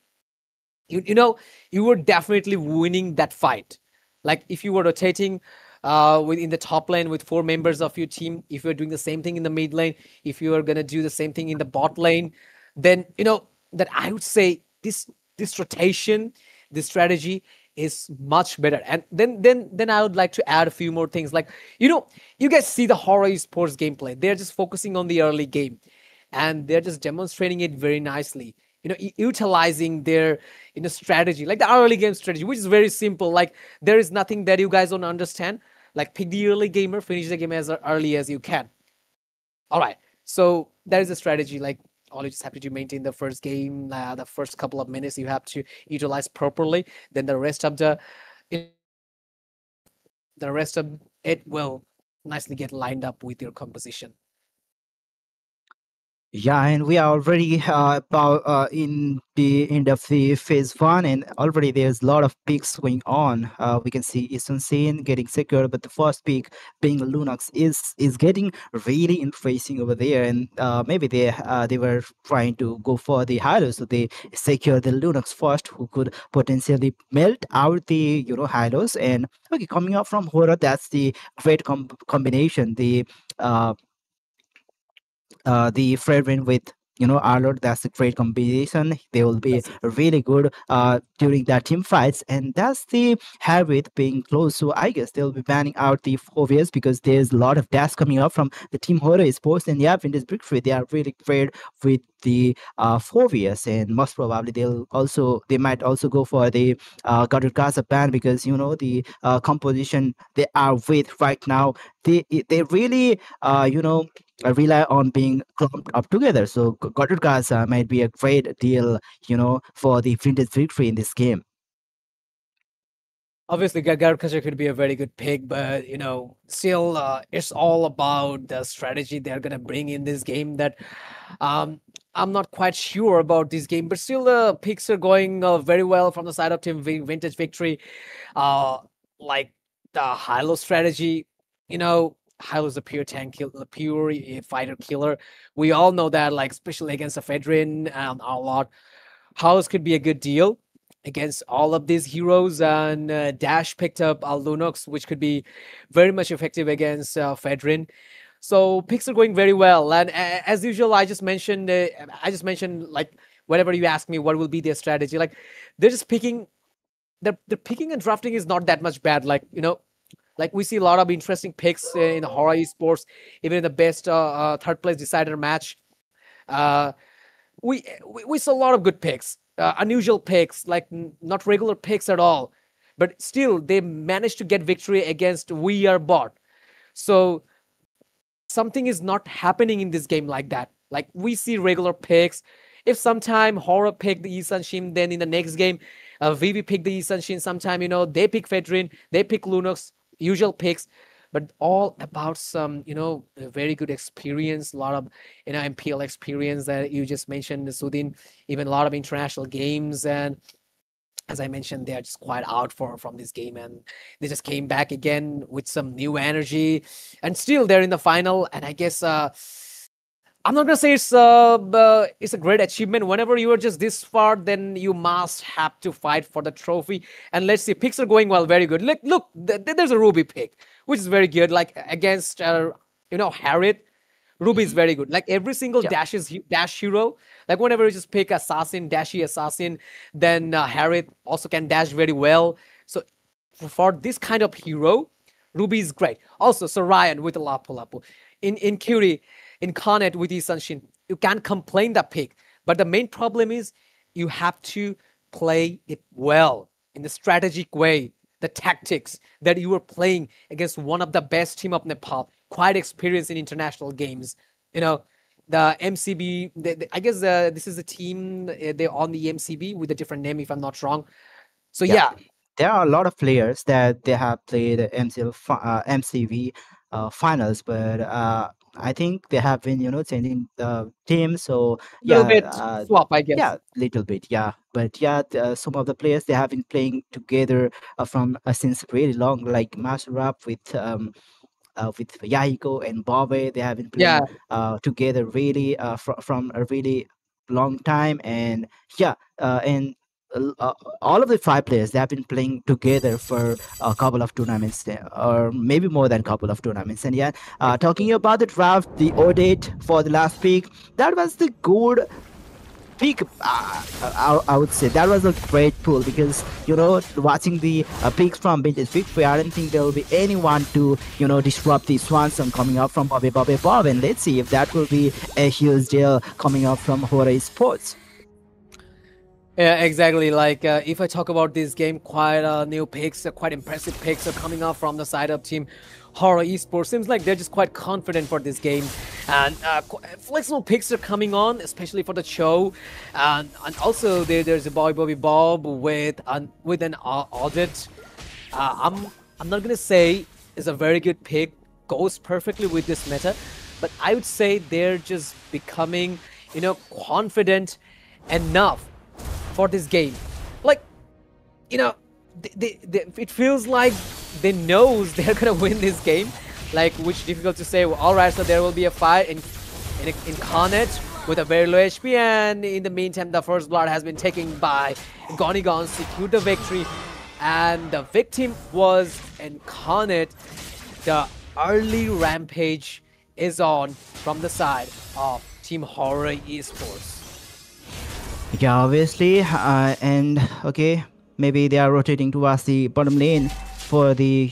you were definitely winning that fight. Like if you were rotating within the top lane with 4 members of your team, if you're doing the same thing in the mid lane, if you are gonna do the same thing in the bot lane, then that I would say this rotation, this strategy is much better. And then I would like to add a few more things. Like you guys see the HORA sports gameplay. They're just focusing on the early game, and they're just demonstrating it very nicely. Utilizing their strategy, like the early game strategy, which is very simple. Like there is nothing that you guys don't understand. Like pick the early gamer, finish the game as early as you can. All right, so that is a strategy. Like all you just have to do, maintain the first game, the first couple of minutes you have to utilize properly. Then the rest of it will nicely get lined up with your composition. Yeah, and we are already about in the end of the phase 1, and already there's a lot of picks going on. We can see Eastern Scene getting secured, but the first pick being Lunox is getting really interesting over there, and maybe they were trying to go for the Hylos, so they secure the Lunox first, who could potentially melt out the Hylos. And okay, coming up from HORA, that's the great combination. The Fredrin with Arlott, that's a great combination. They will be That's it. really good during their team fights. And that's the Harith being close. So I guess they'll be banning out the Fovias because there's a lot of dash coming up from the team HORA Sports. And yeah, Vintage Victory, they are really great with the Fovias. And most probably they might also go for the Gutted Gaza ban because, the composition they are with right now, they really, rely on being clumped up together. So Gutted Gaza might be a great deal, for the Vintage Victory in this game. Obviously, Garkacher could be a very good pick, but still, it's all about the strategy they're gonna bring in this game. That I'm not quite sure about this game, but still, the picks are going very well from the side of Team Vintage Victory. Like the Hilo strategy, Hilo's a pure tank killer, pure fighter killer. We all know that, like especially against a Fedrin and a lot, Hilos could be a good deal against all of these heroes, and Dash picked up Lunox, which could be very much effective against Fedrin. So picks are going very well, and as usual, I just mentioned like whenever you ask me what will be their strategy, like they're just picking. The picking and drafting is not that much bad. Like like we see a lot of interesting picks in HORA Esports, even in the best third place decider match. We saw a lot of good picks, unusual picks, like not regular picks at all, but still they managed to get victory against We Are Bot. So something is not happening in this game like that. Like we see regular picks. If sometime HORA pick the Isan Shim, then in the next game, VV pick the Isan Shin. Sometime they pick Fedrin, they pick Lunox, usual picks. But all about some, very good experience, a lot of, MPL experience that you just mentioned, Sudin, even a lot of international games. And as I mentioned, they are just quite out from this game, and they just came back again with some new energy, and still they're in the final. And I guess I'm not gonna say it's a great achievement. Whenever you are just this far, then you must have to fight for the trophy. And let's see, picks are going well, very good. Look, there's a Ruby pick, which is very good. Like against Harith, Ruby is very good. Like every single dash hero. Like whenever you just pick assassin, dashy assassin, then Harith also can dash very well. So for this kind of hero, Ruby is great. Also, so Ryan with the Lapu Lapu. In Curie, in Cornet with Isan Shin, you can't complain that pick. But the main problem is you have to play it well in the strategic way, the tactics that you were playing against one of the best team of Nepal, quite experienced in international games. The MCB, I guess this is a team, they're on the MCB with a different name if I'm not wrong. So yeah. There are a lot of players that they have played MCV finals, but I think they have been, changing the team. So Little bit swap, I guess. yeah, little bit, yeah. But yeah, some of the players they have been playing together from since really long, like Masurap with Yahiko and Bobe. They have been playing together really from a really long time, and and all of the five players they have been playing together for a couple of tournaments or maybe more than a couple of tournaments. And talking about the draft, the audit for the last pick, that was the good pick. I would say that was a great pull because watching the picks from Vintage Victory, I don't think there will be anyone to disrupt the Swanson coming up from Bobby, and let's see if that will be a huge deal coming up from HORA Sports. Yeah, exactly. Like if I talk about this game, quite new picks, quite impressive picks are coming up from the side of team HORA Esports. Seems like they're just quite confident for this game, and flexible picks are coming on, especially for the show. And also there's a Bobby Bob with an audit. I'm not gonna say it's a very good pick, goes perfectly with this meta, but I would say they're just becoming confident enough for this game. Like it feels like they knows they're gonna win this game, like, which difficult to say. All right, so there will be a fight in Cornet with a very low HP, and in the meantime the first blood has been taken by Gonigon, secured the victory, and the victim was in Cornet. The early rampage is on from the side of Team HORA Esports. Yeah, obviously, and okay, maybe they are rotating towards the bottom lane for the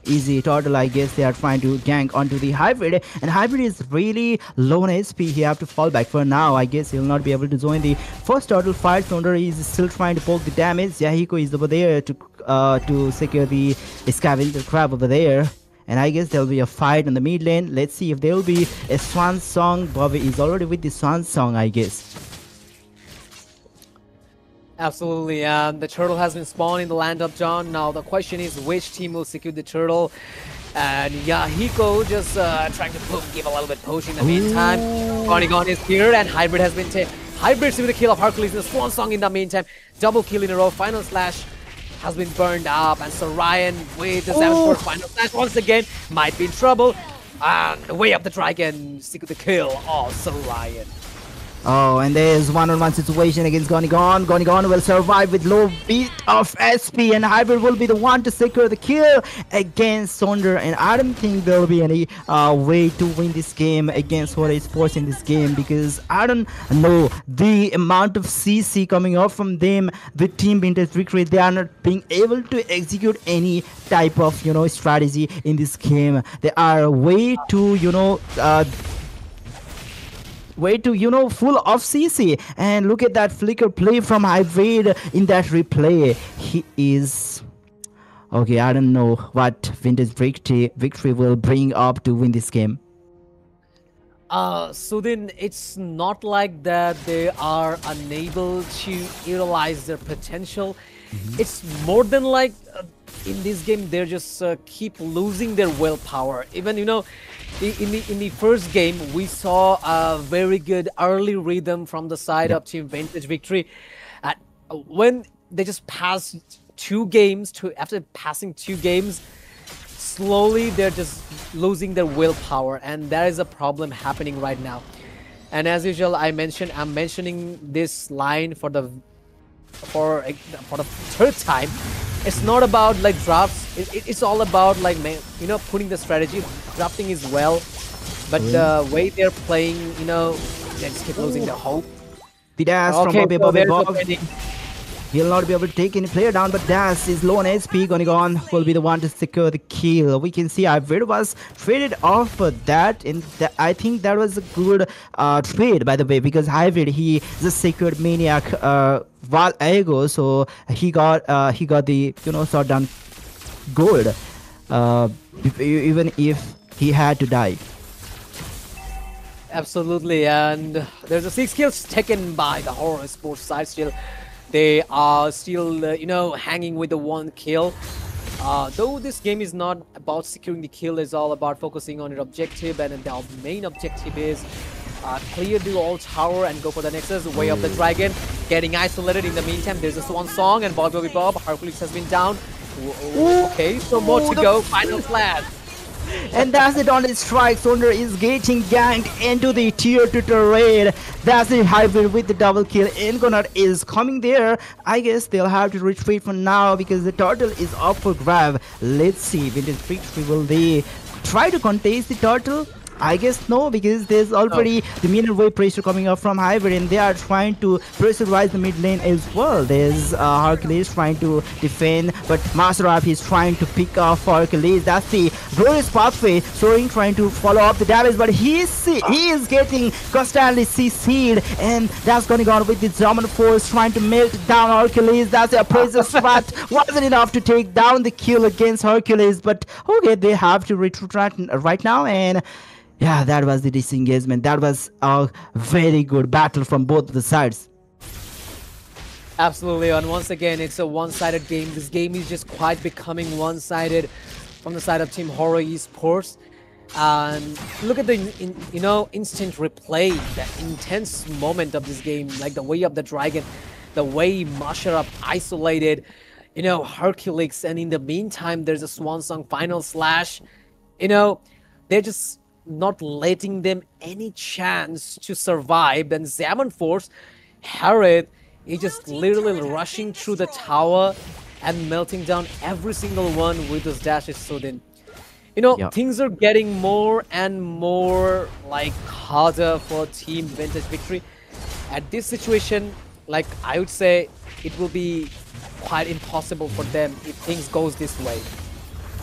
easy turtle. I guess they are trying to gank onto the hybrid, and hybrid is really low on SP. He have to fall back for now. I guess he'll not be able to join the first turtle fight. Thunder is still trying to poke the damage. Yahiko is over there to secure the scavenger crab over there. And I guess there'll be a fight in the mid lane. Let's see if there will be a swan song. Bobby is already with the swan song, I guess. Absolutely, the turtle has been spawned in the land of John. Now the question is which team will secure the turtle. And Yahiko just trying to give a little bit push in the meantime. Gonigon is here and Hybrid has been taken. Hybrid with the kill of Hercules in the swan song in the meantime. Double kill in a row. Final slash has been burned up, and so Ryan with the 7-4 final slash once again might be in trouble. And way up the dragon, secure the kill. Oh, so Ryan. Oh, and there's one-on-one situation against Gonigon. Gonigon will survive with low beat of SP, and Hybrid will be the one to secure the kill against Sonder. And I don't think there will be any way to win this game against HORA Esports in this game, because I don't know the amount of CC coming off from them. The team Vintage Victory, they are not being able to execute any type of strategy in this game. They are way too full of CC. And look at that flicker play from Hybrid in that replay. He is okay. I don't know what Vintage Victory will bring up to win this game. So then it's not like that they are unable to utilize their potential. It's more than like in this game they're just keep losing their willpower. Even in the first game we saw a very good early rhythm from the side of Team Vintage Victory. When they just passed after passing 2 games, slowly they're just losing their willpower, and that is a problem happening right now. And as usual, I'm mentioning this line for the 3rd time. It's not about like drafts. It's all about like putting the strategy. Drafting is well, but the way they're playing, they just keep losing their hope. The dash from Bobby Bob. He'll not be able to take any player down, but Dash is low on SP. Gonigon will be the one to secure the kill. We can see Hybrid was traded off for that, and I think that was a good trade, by the way, because Hybrid, he just secured Maniac while ago, so he got the Showdown gold, even if he had to die. Absolutely, and there's a 6 kills taken by the HORA Esports side still. They are still, hanging with the 1 kill. Though this game is not about securing the kill, it's all about focusing on your objective, and the main objective is clear the old tower and go for the Nexus, way up the dragon, getting isolated. In the meantime, there's a swan song, and Bobby Bob, Hercules has been down. Okay, so more to go, final flash. And that's it on the strike. Sonder is getting ganked into the tier 2 turret. That's the Hybrid with the double kill. Inconaut is coming there. I guess they'll have to retreat for now because the turtle is up for grab. Let's see, Vintage Victory, will they try to contest the turtle? I guess no, because there's already the middle wave pressure coming up from Hybrid, and they are trying to pressurize the mid lane as well. There's Hercules trying to defend, but Masterap is trying to pick off Hercules. That's the glorious pathway. Soaring trying to follow up the damage, but he is getting constantly CC'd, and that's going on with the German force trying to melt down Hercules. That's a pressure strat. Wasn't enough to take down the kill against Hercules, but okay, they have to retreat right now. And yeah, that was the disengagement. That was a very good battle from both the sides. Absolutely, and once again, it's a one-sided game. This game is just quite becoming one-sided from the side of Team HORA Esports. And look at the instant replay, the intense moment of this game, like the way of the dragon, the way Masharap isolated, Hercules, and in the meantime, there's a Swan Song final slash. They're just not letting them any chance to survive. Then Zaman Force, Harriet, is just literally rushing through the tower and melting down every single one with those dashes. So then Yeah. things are getting more and more like harder for Team Vintage Victory. At this situation, like I would say, it will be quite impossible for them if things goes this way.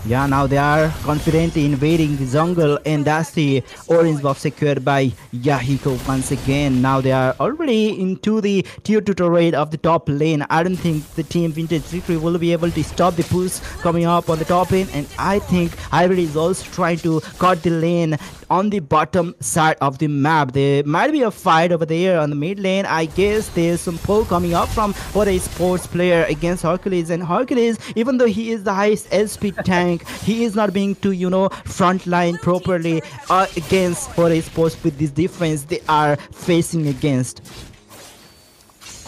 Yeah, now they are confidently invading the jungle, and that's the orange buff secured by Yahiko once again. Now they are already into the tier 2 turret of the top lane. I don't think the team Vintage Victory will be able to stop the push coming up on the top lane, and I think Hybrid is also trying to cut the lane on the bottom side of the map. There might be a fight over there on the mid lane. I guess there's some pull coming up from HORA Sports player against Hercules, and Hercules, even though he is the highest SP tank, he is not being to front line properly against HORA Sports with this defense they are facing against.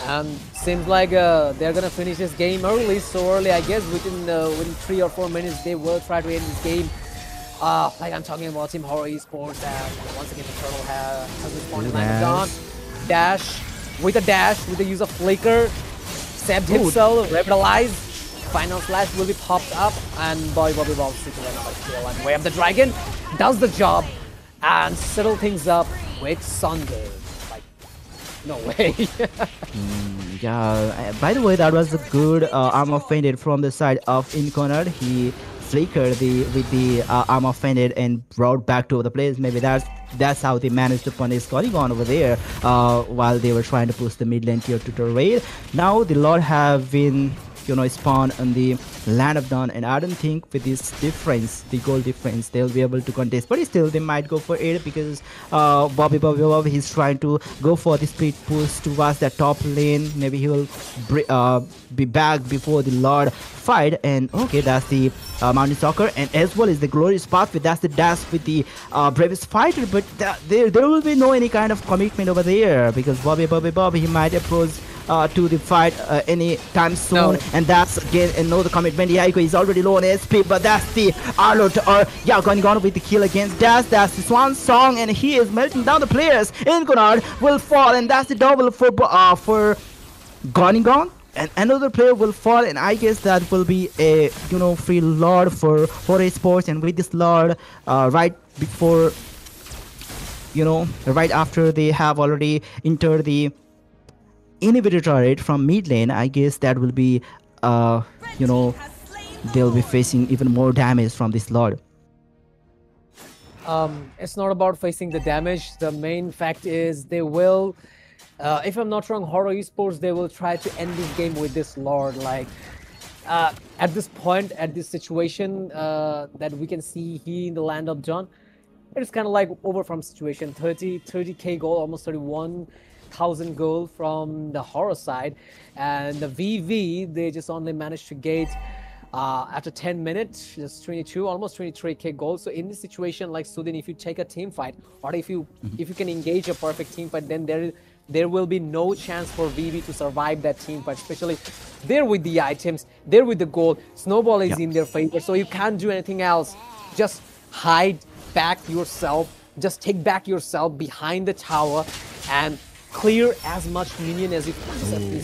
And seems like they're gonna finish this game early, so early I guess within 3 or 4 minutes they will try to end this game. Like I'm talking about Team HORA Esports, and once again the turtle has responded like a dawn. Dash with the use of flicker, saved himself, revitalized. Final slash will be popped up, and Bobby Bob sticks another kill, and Way of the Dragon does the job and settle things up with Sunder. Like, no way. Yeah, by the way, that was a good armor fended from the side of Inconard. He flickered with the armor fended and brought back to the place. Maybe that's how they managed to punish Polygon over there while they were trying to push the mid lane tier 2 to raid. Now the Lord have been spawn on the land of Dawn, and I don't think with this difference, the goal difference, they'll be able to contest, but still they might go for it because Bobby he's trying to go for the split push towards that top lane. Maybe he will be back before the Lord fight, and okay, that's the Mountain Soccer, and as well as the Glorious Pathway, that's the dash with the Bravest Fighter, but there will be no any kind of commitment over there because Bobby he might approach to the fight any time soon, and that's again another commitment. Yaiko is already low on SP, but that's the Arlot, or yeah, going on with the kill against Dash. That's the Swan Song, and he is melting down the players. Inconard will fall, and that's the double for Gonigon, and another player will fall, and I guess that will be a free Lord for HORA Sports. And with this Lord right before right after they have already entered the inhibitor turret from mid lane, I guess that will be they'll be facing even more damage from this Lord. It's not about facing the damage. The main fact is they will, if I'm not wrong, HORA Esports, they will try to end this game with this Lord. Like at this point, at this situation that we can see here in the land of John, it's kind of like over from situation. 30k goal, almost 31,000 goal from the HORA side, and the VV, they just only managed to get after 10 minutes just 22, almost 23k goal. So in this situation, like Sudin, if you take a team fight, or if you can engage a perfect team fight, then there will be no chance for VV to survive that team fight, especially they're with the items, they're with the goal, snowball is in their favor, so you can't do anything else. Just hide back yourself, just take back yourself behind the tower and clear as much minion as you can.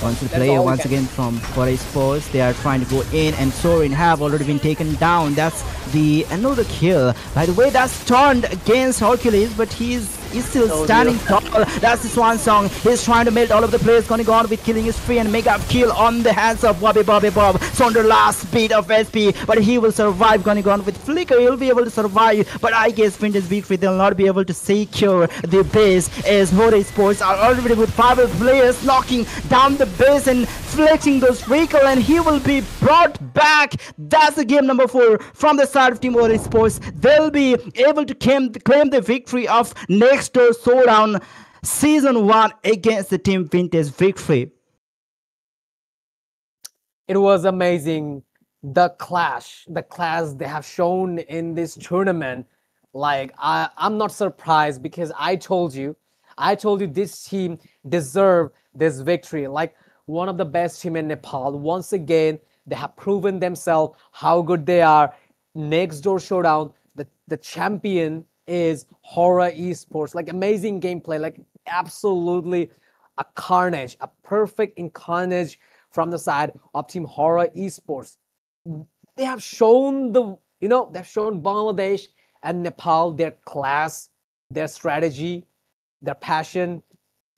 Once the player once again from HORA Sports, they are trying to go in, and Sorin have already been taken down. That's the another kill. By the way, that's turned against Hercules, but he's still standing tall. That's the Swan Song. He's trying to melt all of the players. Going on with killing his free and mega kill on the hands of Bobby Bob. Sonder last bit of SP, but he will survive. Going on with Flicker, he'll be able to survive, but I guess Vintage Victory, they'll not be able to secure the base as HORA Sports are already with 5 players knocking down the base and flexing those vehicle, and he will be brought back. That's the game number 4 from the side of Team HORA Sports. They'll be able to claim the victory of next door Showdown Season 1 against the Team Vintage Victory. It was amazing. The clash they have shown in this tournament. Like I'm not surprised, because I told you this team deserved this victory. Like one of the best team in Nepal. Once again, they have proven themselves how good they are. Next door Showdown, the champion is HORA Esports. Like amazing gameplay, like absolutely a carnage, a perfect carnage from the side of Team HORA Esports. They have shown the they've shown Bangladesh and Nepal their class, their strategy, their passion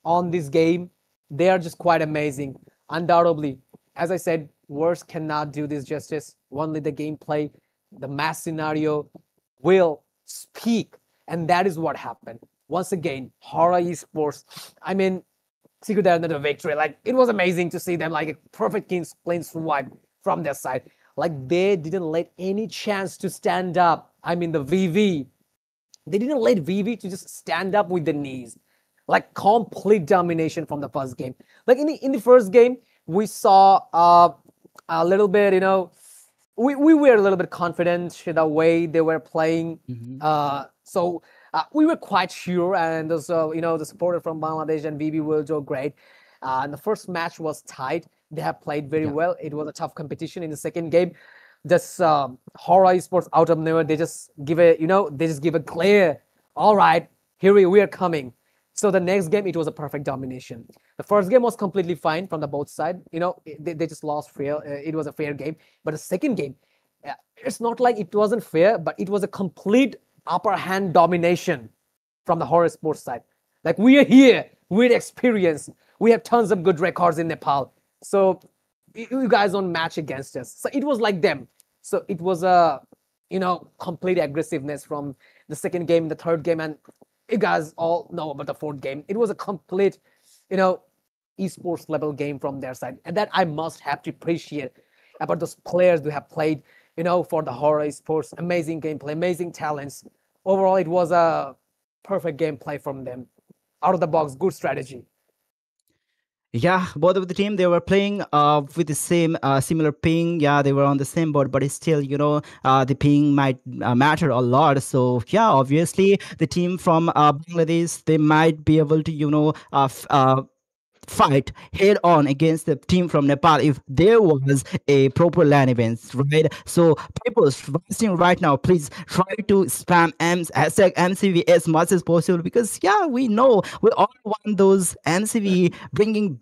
on this game. They are just quite amazing. Undoubtedly, as I said, words cannot do this justice. Only the gameplay, the match scenario will speak. And that is what happened. Once again, HORA Esports, I mean, secured another victory. Like, it was amazing to see them like a perfect clean swipe from their side. Like, they didn't let any chance to stand up. I mean, the VV, they didn't let VV to just stand up with the knees. Like, complete domination from the first game. Like, in the first game, we saw a little bit, we were a little bit confident the way they were playing. So we were quite sure, and also, the supporter from Bangladesh and VB will do great. And the first match was tight. They have played very well. It was a tough competition. In the second game, just HORA Esports out of nowhere, they just give a clear, all right, here we are coming. So the next game, it was a perfect domination. The first game was completely fine from the both side. They just lost fair. It was a fair game. But the second game, it's not like it wasn't fair, but it was a complete upper hand domination from the HORA Sports side. Like, we are here, we're experienced, we have tons of good records in Nepal. So you guys don't match against us. So it was like them. So it was a complete aggressiveness from the second game, the third game, and you guys all know about the fourth game. It was a complete, esports level game from their side. And that I must have to appreciate about those players who have played, for the HORA Esports. Amazing gameplay, amazing talents. Overall, it was a perfect gameplay from them. Out of the box, good strategy. Yeah, both of the team, they were playing with the same similar ping. Yeah, they were on the same board, but it's still, the ping might matter a lot. So yeah, obviously the team from Bangladesh, they might be able to, fight head on against the team from Nepal if there was a proper LAN event, right? So people watching right now, please try to spam hashtag MCV as much as possible, because yeah, we know we all want those MCV bringing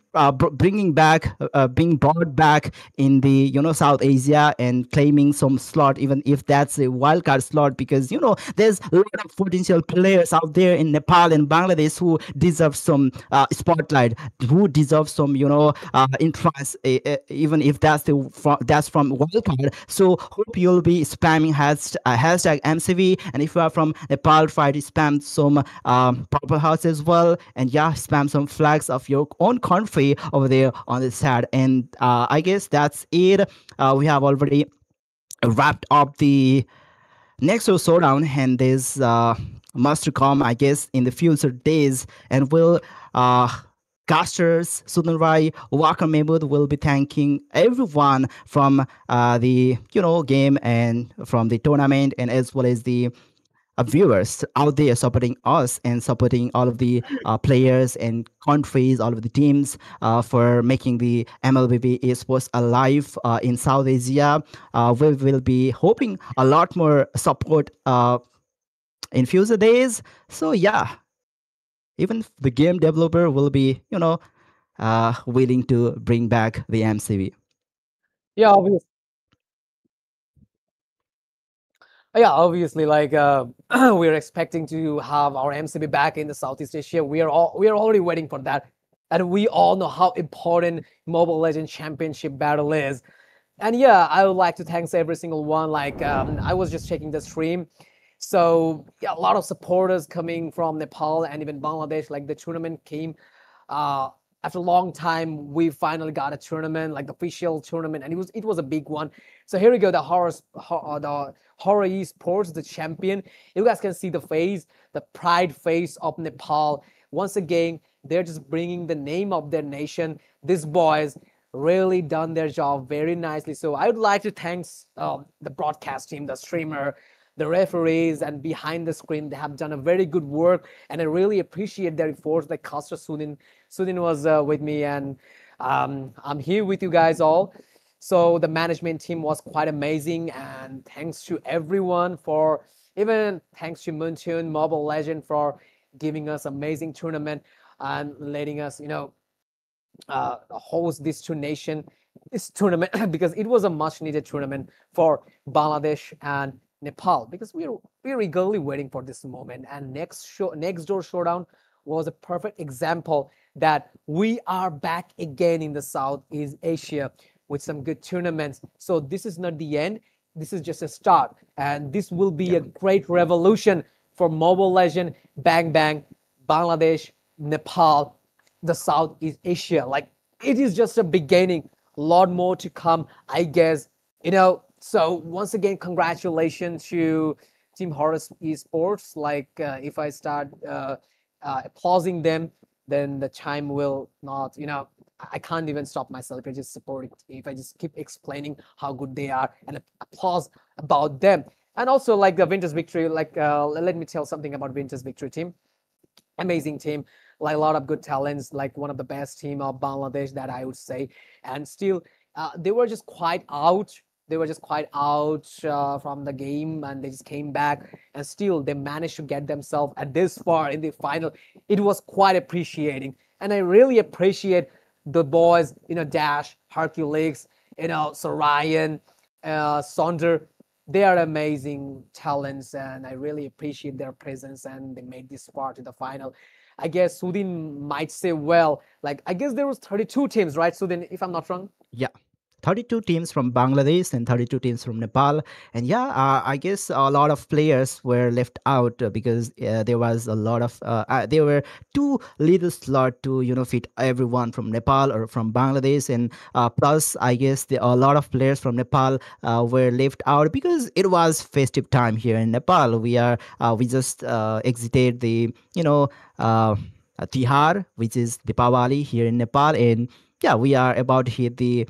back, being brought back in the South Asia and claiming some slot, even if that's a wildcard slot, because there's a lot of potential players out there in Nepal and Bangladesh who deserve some spotlight, who deserve some entrance, even if that's from wildcard. So hope you'll be spamming hashtag MCV, and if you are from Nepal, try to spam some purple house as well, and yeah, spam some flags of your own country over there on the side. And I guess that's it. We have already wrapped up the next showdown, and there's much to come, I guess, in the future days. And we'll casters Sudan Rai, Walker Mahmood will be thanking everyone from the game and from the tournament, and as well as the viewers out there supporting us and supporting all of the players and countries, all of the teams, for making the MLBB esports alive in South Asia. We will be hoping a lot more support in future days. So yeah, even the game developer will be willing to bring back the MCV. Yeah, obviously. Yeah, obviously, like we're expecting to have our MCB back in the Southeast Asia. We are already waiting for that, and we all know how important Mobile Legends Championship battle is. And yeah, I would like to thank every single one. Like I was just checking the stream, so yeah, a lot of supporters coming from Nepal and even Bangladesh. Like, the tournament came after a long time. We finally got a tournament, like the official tournament, and it was a big one. So here we go, the HORA Esports, the champion. You guys can see the face, the pride face of Nepal. Once again, they're just bringing the name of their nation. These boys really done their job very nicely. So I would like to thank the broadcast team, the streamer, the referees, and behind the screen. They have done a very good work, and I really appreciate their efforts. Like Caster Sudin was with me, and I'm here with you guys all. So the management team was quite amazing, and thanks to everyone, even thanks to Muntun Mobile Legend for giving us amazing tournament and letting us host this tournament because it was a much needed tournament for Bangladesh and Nepal, because we're eagerly waiting for this moment. And next door showdown was a perfect example that we are back again in the Southeast Asia with some good tournaments. So this is not the end. This is just a start, and this will be a great revolution for Mobile Legend, Bang Bang, Bangladesh, Nepal, the Southeast Asia. Like, it is just a beginning. A lot more to come, I guess. So once again, congratulations to Team HORA Esports. Like, if I start applauding them, then the time will not, I can't even stop myself if I just support it, if I just keep explaining how good they are and applause about them. And also, like, the Winters Victory, like, let me tell something about Winters Victory team. Amazing team, like a lot of good talents, like one of the best team of Bangladesh, that I would say. And still, they were just quite out. They were just quite out from the game, and they just came back, and still they managed to get themselves at this far in the final. It was quite appreciating, and I really appreciate the boys, Dash, Hercules, Sarayan, Sonder. They are amazing talents, and I really appreciate their presence, and they made this far to the final. I guess Sudin might say, well, like, I guess there was 32 teams, right, Sudin, if I'm not wrong? Yeah. 32 teams from Bangladesh and 32 teams from Nepal. And I guess a lot of players were left out because there was a lot of, there were too little slot to, fit everyone from Nepal or from Bangladesh. And plus, I guess a lot of players from Nepal were left out because it was festive time here in Nepal. We just exited the, Tihar, which is Deepavali here in Nepal. And we are about to hit the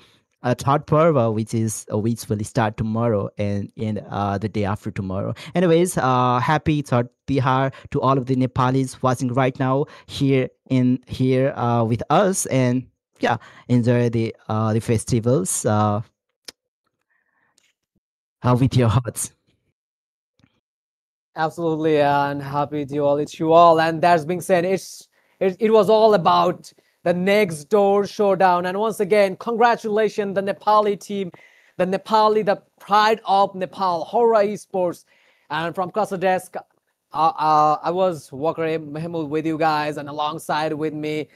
Third Parva, which will start tomorrow and the day after tomorrow. Anyways, happy Third Tihar to all of the Nepalis watching right now here with us, and enjoy the festivals with your hearts. Absolutely, and happy Diwali to you all. And that's being said, it was all about the next door showdown. And once again, congratulations, the Nepali team, the pride of Nepal, HORA Esports. And from Casa Desk, I was Walker Mahmoud with you guys, and alongside with me,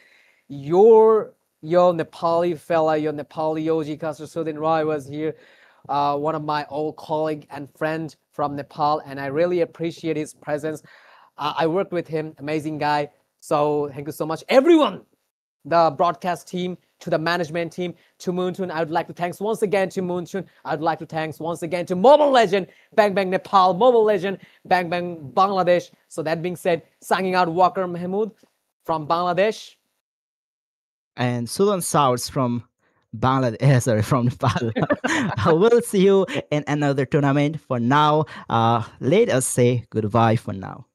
your Nepali fella, your Nepali Yoji Kasur Sudin Roy was here, one of my old colleague and friend from Nepal, and I really appreciate his presence. I worked with him, amazing guy. So thank you so much, everyone. The broadcast team, to the management team, to Moontun. I would like to thanks once again to Moontun. I would like to thanks once again to Mobile Legend, Bang Bang Nepal, Mobile Legend, Bang Bang Bangladesh. So that being said, signing out, Walker Mahmoud from Bangladesh. And Sudan South from Bangladesh, from Nepal. We'll see you in another tournament. For now, let us say goodbye for now.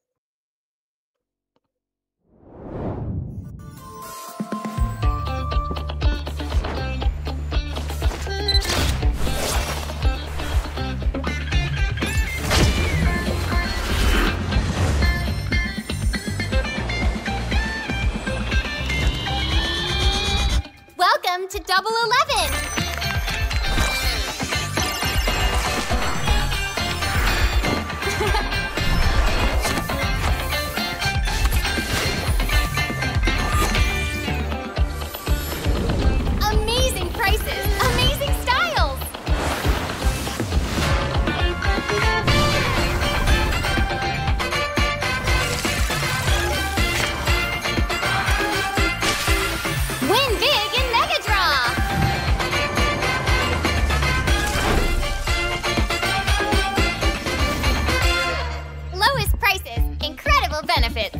Welcome to Double 11! Amazing prices, amazing styles! Win big in Mega Draw! Lowest prices, incredible benefits.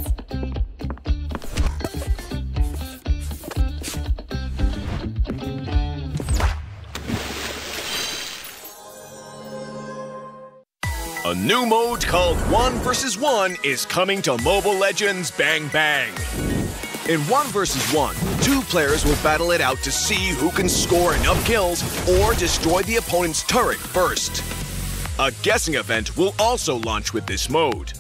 A new mode called 1 vs 1 is coming to Mobile Legends Bang Bang. In 1 vs 1, 2 players will battle it out to see who can score enough kills or destroy the opponent's turret first. A guessing event will also launch with this mode.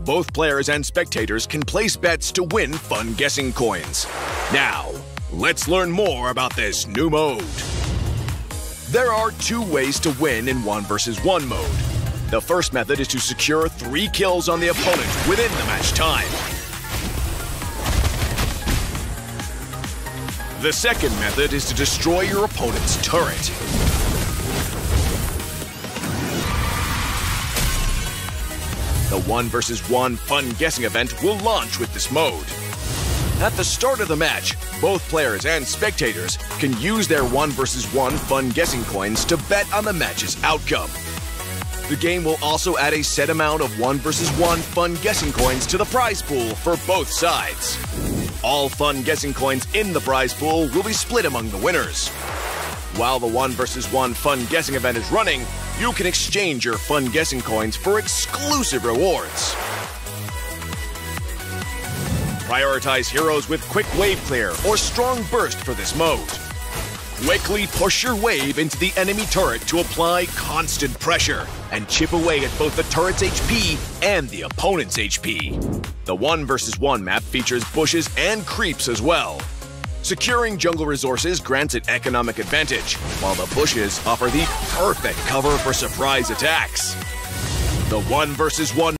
Both players and spectators can place bets to win fun guessing coins. Now, let's learn more about this new mode. There are 2 ways to win in 1 vs 1 mode. The first method is to secure 3 kills on the opponent within the match time. The second method is to destroy your opponent's turret. The 1 versus 1 fun guessing event will launch with this mode. At the start of the match, both players and spectators can use their 1 versus 1 fun guessing coins to bet on the match's outcome. The game will also add a set amount of 1 versus 1 fun guessing coins to the prize pool for both sides. All fun guessing coins in the prize pool will be split among the winners. While the 1 versus 1 fun guessing event is running, you can exchange your fun guessing coins for exclusive rewards. Prioritize heroes with quick wave clear or strong burst for this mode. Quickly push your wave into the enemy turret to apply constant pressure and chip away at both the turret's HP and the opponent's HP. The 1 versus 1 map features bushes and creeps as well. Securing jungle resources grants an economic advantage, while the bushes offer the perfect cover for surprise attacks. The 1 versus 1